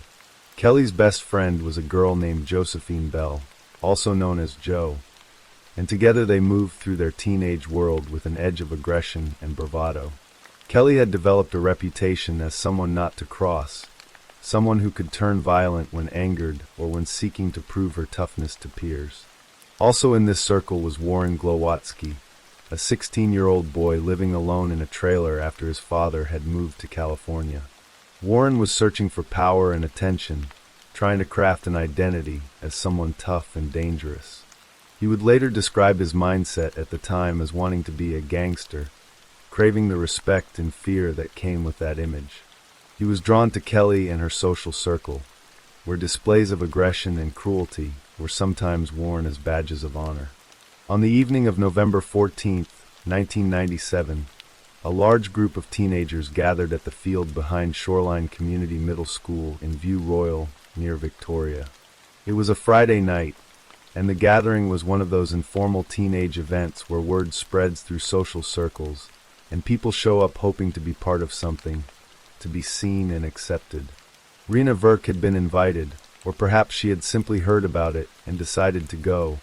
Kelly's best friend was a girl named Josephine Bell, also known as Jo, and together they moved through their teenage world with an edge of aggression and bravado. Kelly had developed a reputation as someone not to cross, someone who could turn violent when angered or when seeking to prove her toughness to peers. Also in this circle was Warren Glowatsky, a 16-year-old boy living alone in a trailer after his father had moved to California. Warren was searching for power and attention, trying to craft an identity as someone tough and dangerous. He would later describe his mindset at the time as wanting to be a gangster, craving the respect and fear that came with that image. He was drawn to Kelly and her social circle, where displays of aggression and cruelty were sometimes worn as badges of honor. On the evening of November 14, 1997, a large group of teenagers gathered at the field behind Shoreline Community Middle School in View Royal, near Victoria. It was a Friday night, and the gathering was one of those informal teenage events where word spreads through social circles, and people show up hoping to be part of something, to be seen and accepted. Rena Verk had been invited, or perhaps she had simply heard about it and decided to go,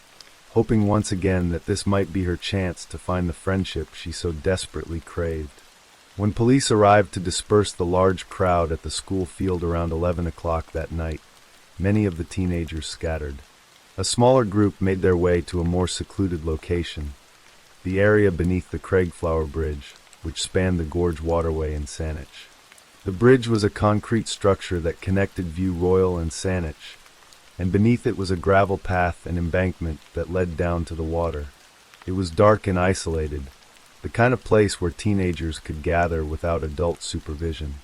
hoping once again that this might be her chance to find the friendship she so desperately craved. When police arrived to disperse the large crowd at the school field around 11 o'clock that night, many of the teenagers scattered. A smaller group made their way to a more secluded location, the area beneath the Craigflower Bridge, which spanned the Gorge Waterway in Saanich. The bridge was a concrete structure that connected View Royal and Saanich, and beneath it was a gravel path and embankment that led down to the water. It was dark and isolated, the kind of place where teenagers could gather without adult supervision.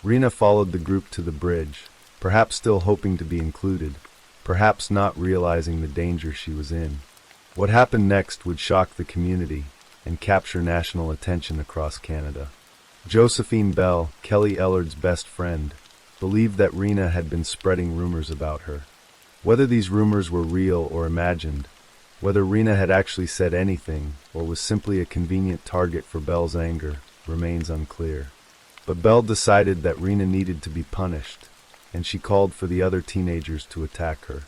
Rena followed the group to the bridge, perhaps still hoping to be included, perhaps not realizing the danger she was in. What happened next would shock the community and capture national attention across Canada. Josephine Bell, Kelly Ellard's best friend, believed that Rena had been spreading rumors about her. Whether these rumors were real or imagined, whether Rena had actually said anything or was simply a convenient target for Bell's anger, remains unclear. But Bell decided that Rena needed to be punished, and she called for the other teenagers to attack her.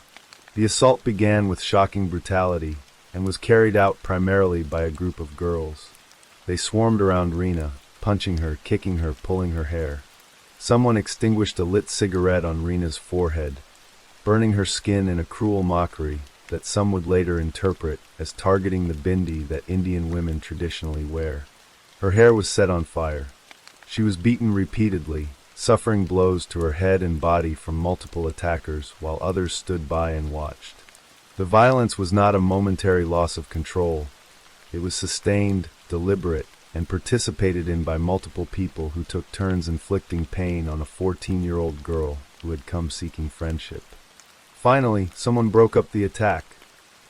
The assault began with shocking brutality and was carried out primarily by a group of girls. They swarmed around Rena, punching her, kicking her, pulling her hair. Someone extinguished a lit cigarette on Rena's forehead, burning her skin in a cruel mockery that some would later interpret as targeting the bindi that Indian women traditionally wear. Her hair was set on fire. She was beaten repeatedly, suffering blows to her head and body from multiple attackers while others stood by and watched. The violence was not a momentary loss of control. It was sustained, deliberate, and participated in by multiple people who took turns inflicting pain on a 14-year-old girl who had come seeking friendship. Finally, someone broke up the attack.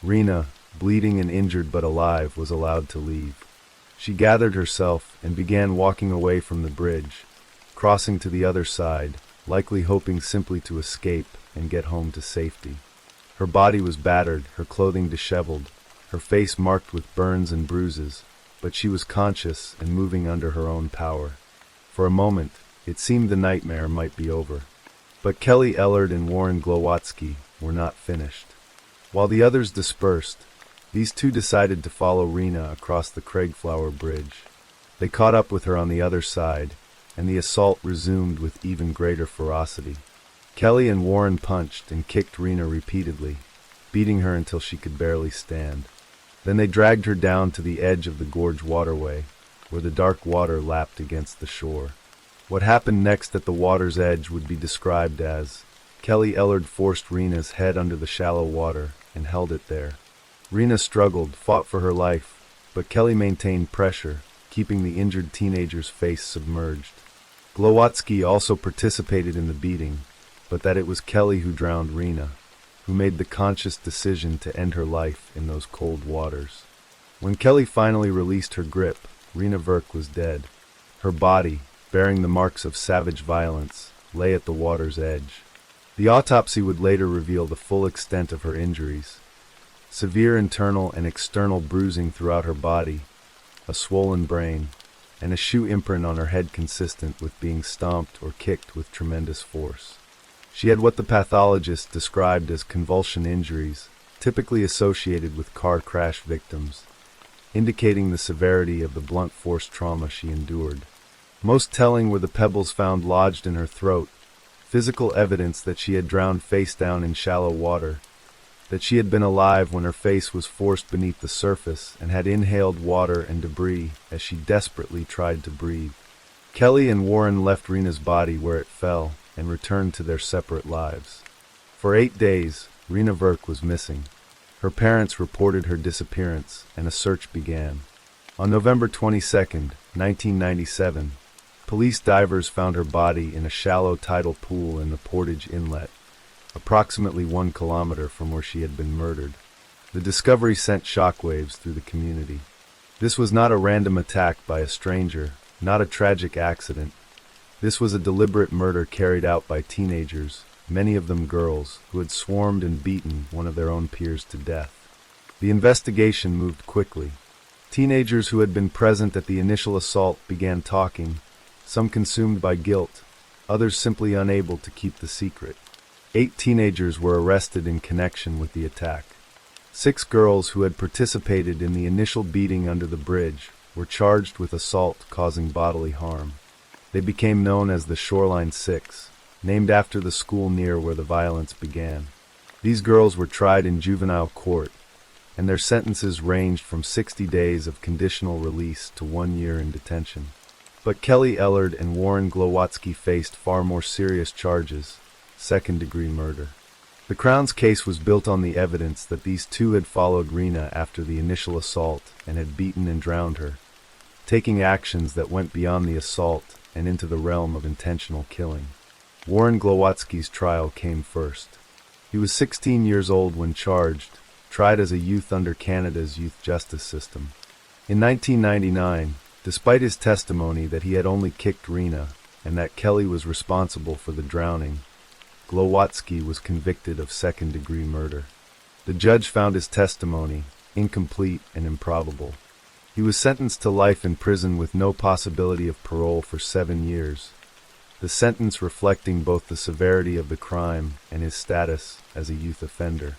Rena, bleeding and injured but alive, was allowed to leave. She gathered herself and began walking away from the bridge, crossing to the other side, likely hoping simply to escape and get home to safety. Her body was battered, her clothing disheveled, her face marked with burns and bruises, but she was conscious and moving under her own power. For a moment, it seemed the nightmare might be over. But Kelly Ellard and Warren Glowatsky were not finished. While the others dispersed, these two decided to follow Rena across the Craigflower Bridge. They caught up with her on the other side, and the assault resumed with even greater ferocity. Kelly and Warren punched and kicked Rena repeatedly, beating her until she could barely stand. Then they dragged her down to the edge of the gorge waterway, where the dark water lapped against the shore. What happened next at the water's edge would be described as, Kelly Ellard forced Rena's head under the shallow water and held it there. Rena struggled, fought for her life, but Kelly maintained pressure, keeping the injured teenager's face submerged. Glowatsky also participated in the beating, but that it was Kelly who drowned Rena, who made the conscious decision to end her life in those cold waters. When Kelly finally released her grip, Rena Verk was dead. Her body, bearing the marks of savage violence, lay at the water's edge. The autopsy would later reveal the full extent of her injuries. Severe internal and external bruising throughout her body, a swollen brain, and a shoe imprint on her head consistent with being stomped or kicked with tremendous force. She had what the pathologist described as convulsion injuries, typically associated with car crash victims, indicating the severity of the blunt force trauma she endured. Most telling were the pebbles found lodged in her throat, physical evidence that she had drowned face down in shallow water, that she had been alive when her face was forced beneath the surface and had inhaled water and debris as she desperately tried to breathe. Kelly and Warren left Rena's body where it fell and returned to their separate lives. For 8 days, Rena Verk was missing. Her parents reported her disappearance, and a search began. On November 22, 1997, police divers found her body in a shallow tidal pool in the Portage Inlet, approximately 1 kilometer from where she had been murdered. The discovery sent shockwaves through the community. This was not a random attack by a stranger, not a tragic accident. This was a deliberate murder carried out by teenagers, many of them girls, who had swarmed and beaten one of their own peers to death. The investigation moved quickly. Teenagers who had been present at the initial assault began talking, some consumed by guilt, others simply unable to keep the secret. 8 teenagers were arrested in connection with the attack. 6 girls who had participated in the initial beating under the bridge were charged with assault causing bodily harm. They became known as the Shoreline Six, named after the school near where the violence began. These girls were tried in juvenile court, and their sentences ranged from 60 days of conditional release to 1 year in detention. But Kelly Ellard and Warren Glowatsky faced far more serious charges: second-degree murder. The Crown's case was built on the evidence that these two had followed Rena after the initial assault and had beaten and drowned her, taking actions that went beyond the assault and into the realm of intentional killing. Warren Glowatsky's trial came first. He was 16 years old when charged, tried as a youth under Canada's youth justice system. In 1999, despite his testimony that he had only kicked Rena and that Kelly was responsible for the drowning, Glowatsky was convicted of second-degree murder. The judge found his testimony incomplete and improbable. He was sentenced to life in prison with no possibility of parole for 7 years, the sentence reflecting both the severity of the crime and his status as a youth offender.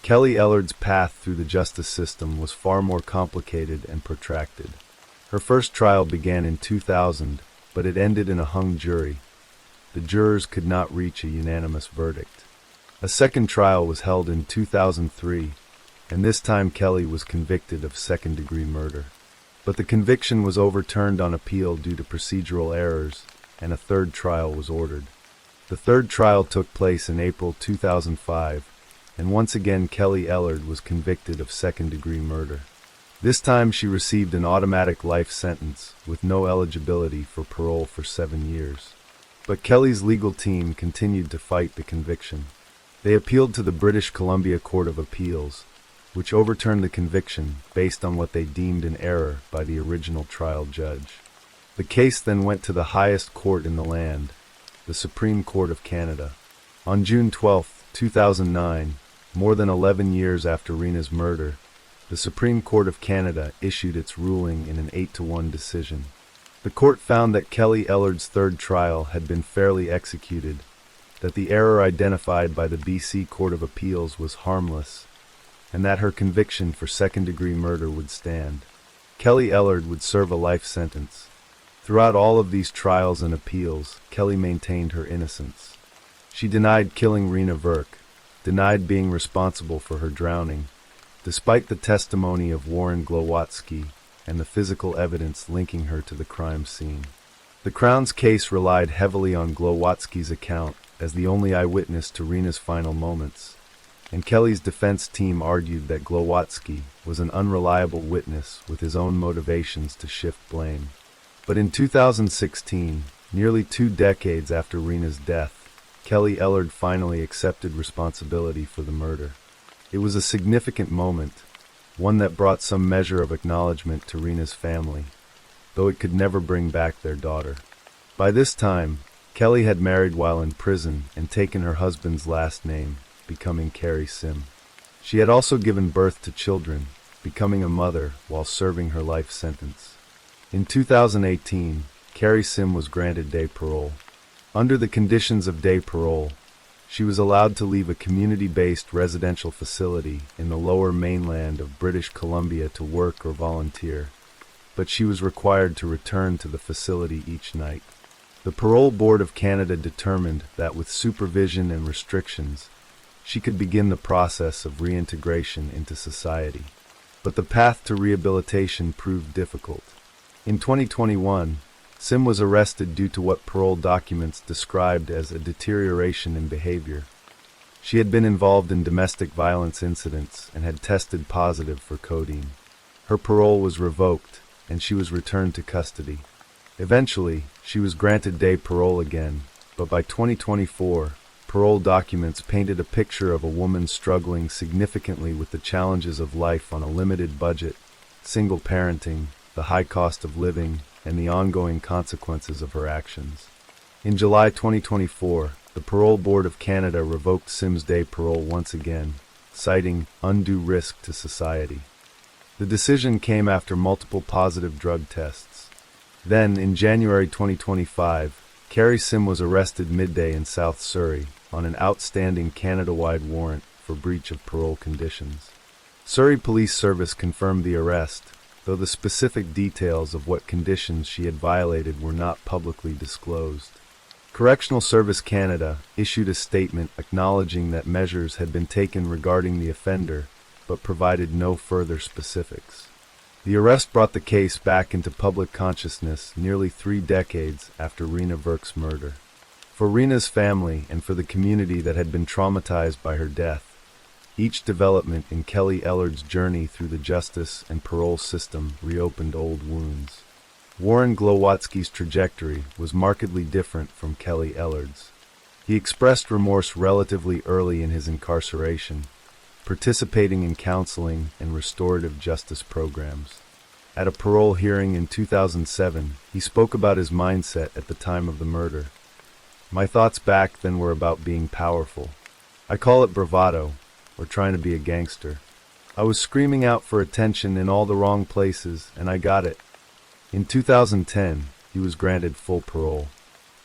Kelly Ellard's path through the justice system was far more complicated and protracted. Her first trial began in 2000, but it ended in a hung jury. The jurors could not reach a unanimous verdict. A second trial was held in 2003, and this time Kelly was convicted of second-degree murder. But the conviction was overturned on appeal due to procedural errors, and a third trial was ordered. The third trial took place in April 2005, and once again Kelly Ellard was convicted of second-degree murder. This time she received an automatic life sentence with no eligibility for parole for 7 years. But Kelly's legal team continued to fight the conviction. They appealed to the British Columbia Court of Appeals, which overturned the conviction based on what they deemed an error by the original trial judge. The case then went to the highest court in the land, the Supreme Court of Canada. On June 12, 2009, more than 11 years after Rena's murder, the Supreme Court of Canada issued its ruling in an 8-1 decision. The court found that Kelly Ellard's third trial had been fairly executed, that the error identified by the BC Court of Appeals was harmless, and that her conviction for second-degree murder would stand. Kelly Ellard would serve a life sentence. Throughout all of these trials and appeals, Kelly maintained her innocence. She denied killing Rena Verk, denied being responsible for her drowning, despite the testimony of Warren Glowatsky and the physical evidence linking her to the crime scene. The Crown's case relied heavily on Glowatsky's account as the only eyewitness to Rena's final moments, and Kelly's defense team argued that Glowatsky was an unreliable witness with his own motivations to shift blame. But in 2016, nearly 2 decades after Rena's death, Kelly Ellard finally accepted responsibility for the murder. It was a significant moment, one that brought some measure of acknowledgement to Rena's family, though it could never bring back their daughter. By this time, Kelly had married while in prison and taken her husband's last name, becoming Carrie Sim. She had also given birth to children, becoming a mother while serving her life sentence. In 2018, Carrie Sim was granted day parole. Under the conditions of day parole, she was allowed to leave a community-based residential facility in the lower mainland of British Columbia to work or volunteer, but she was required to return to the facility each night. The Parole Board of Canada determined that with supervision and restrictions, she could begin the process of reintegration into society. But the path to rehabilitation proved difficult. In 2021, Sim was arrested due to what parole documents described as a deterioration in behavior. She had been involved in domestic violence incidents and had tested positive for codeine. Her parole was revoked, and she was returned to custody. Eventually, she was granted day parole again, but by 2024, parole documents painted a picture of a woman struggling significantly with the challenges of life on a limited budget, single parenting, the high cost of living, and the ongoing consequences of her actions. In July 2024, the Parole Board of Canada revoked Sim's day parole once again, citing undue risk to society. The decision came after multiple positive drug tests. Then, in January 2025, Carrie Sim was arrested midday in South Surrey on an outstanding Canada-wide warrant for breach of parole conditions. Surrey Police Service confirmed the arrest, though the specific details of what conditions she had violated were not publicly disclosed. Correctional Service Canada issued a statement acknowledging that measures had been taken regarding the offender, but provided no further specifics. The arrest brought the case back into public consciousness nearly 3 decades after Rena Verk's murder. For Rena's family and for the community that had been traumatized by her death, each development in Kelly Ellard's journey through the justice and parole system reopened old wounds. Warren Glowatsky's trajectory was markedly different from Kelly Ellard's. He expressed remorse relatively early in his incarceration, participating in counseling and restorative justice programs. At a parole hearing in 2007, he spoke about his mindset at the time of the murder. "My thoughts back then were about being powerful. I call it bravado, or trying to be a gangster. I was screaming out for attention in all the wrong places, and I got it." In 2010, he was granted full parole.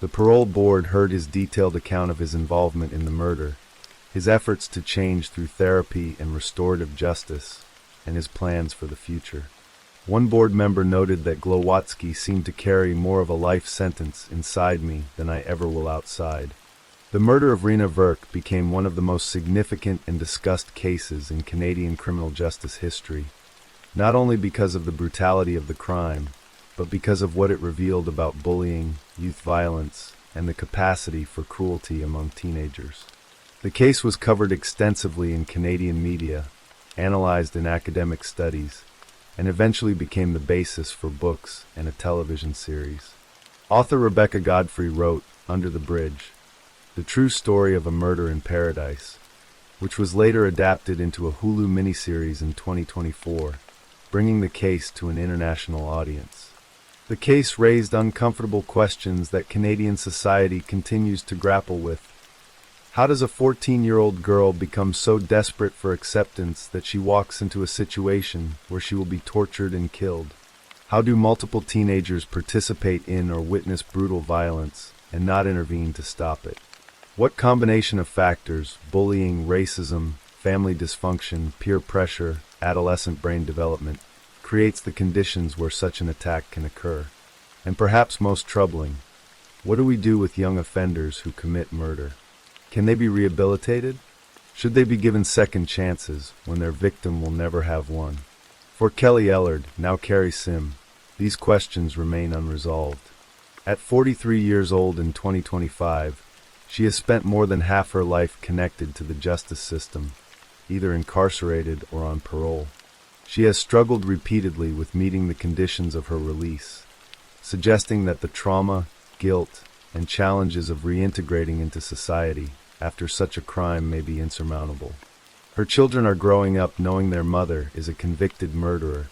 The parole board heard his detailed account of his involvement in the murder, his efforts to change through therapy and restorative justice, and his plans for the future. One board member noted that Glowatsky seemed to carry more of a life sentence inside me than I ever will outside. The murder of Rena Verk became one of the most significant and discussed cases in Canadian criminal justice history, not only because of the brutality of the crime, but because of what it revealed about bullying, youth violence, and the capacity for cruelty among teenagers. The case was covered extensively in Canadian media, analyzed in academic studies, and eventually became the basis for books and a television series. Author Rebecca Godfrey wrote Under the Bridge, the true story of a murder in paradise, which was later adapted into a Hulu miniseries in 2024, bringing the case to an international audience. The case raised uncomfortable questions that Canadian society continues to grapple with. How does a 14-year-old girl become so desperate for acceptance that she walks into a situation where she will be tortured and killed? How do multiple teenagers participate in or witness brutal violence and not intervene to stop it? What combination of factors, bullying, racism, family dysfunction, peer pressure, adolescent brain development, creates the conditions where such an attack can occur? And perhaps most troubling, what do we do with young offenders who commit murder? Can they be rehabilitated? Should they be given second chances when their victim will never have one? For Kelly Ellard, now Carrie Sim, these questions remain unresolved. At 43 years old in 2025, she has spent more than half her life connected to the justice system, either incarcerated or on parole. She has struggled repeatedly with meeting the conditions of her release, suggesting that the trauma, guilt, and challenges of reintegrating into society after such a crime may be insurmountable. Her children are growing up knowing their mother is a convicted murderer,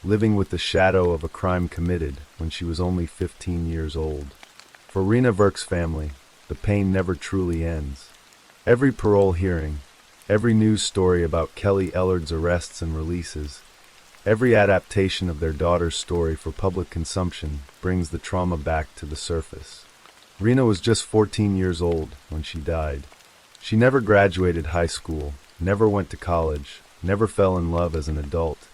living with the shadow of a crime committed when she was only 15 years old. For Rena Verk's family, the pain never truly ends. Every parole hearing, every news story about Kelly Ellard's arrests and releases, every adaptation of their daughter's story for public consumption brings the trauma back to the surface. Rena was just 14 years old when she died. She never graduated high school, never went to college, never fell in love as an adult,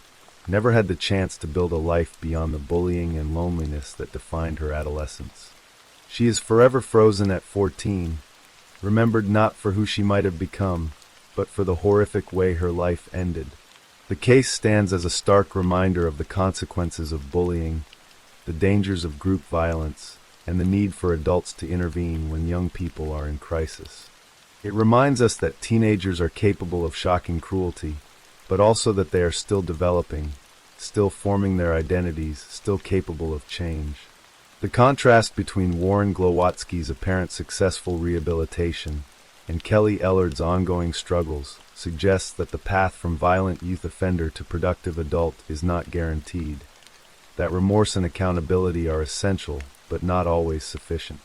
never had the chance to build a life beyond the bullying and loneliness that defined her adolescence. She is forever frozen at 14, remembered not for who she might have become, but for the horrific way her life ended. The case stands as a stark reminder of the consequences of bullying, the dangers of group violence, and the need for adults to intervene when young people are in crisis. It reminds us that teenagers are capable of shocking cruelty, but also that they are still developing, still forming their identities, still capable of change. The contrast between Warren Glowatsky's apparent successful rehabilitation and Kelly Ellard's ongoing struggles suggests that the path from violent youth offender to productive adult is not guaranteed, that remorse and accountability are essential, but not always sufficient.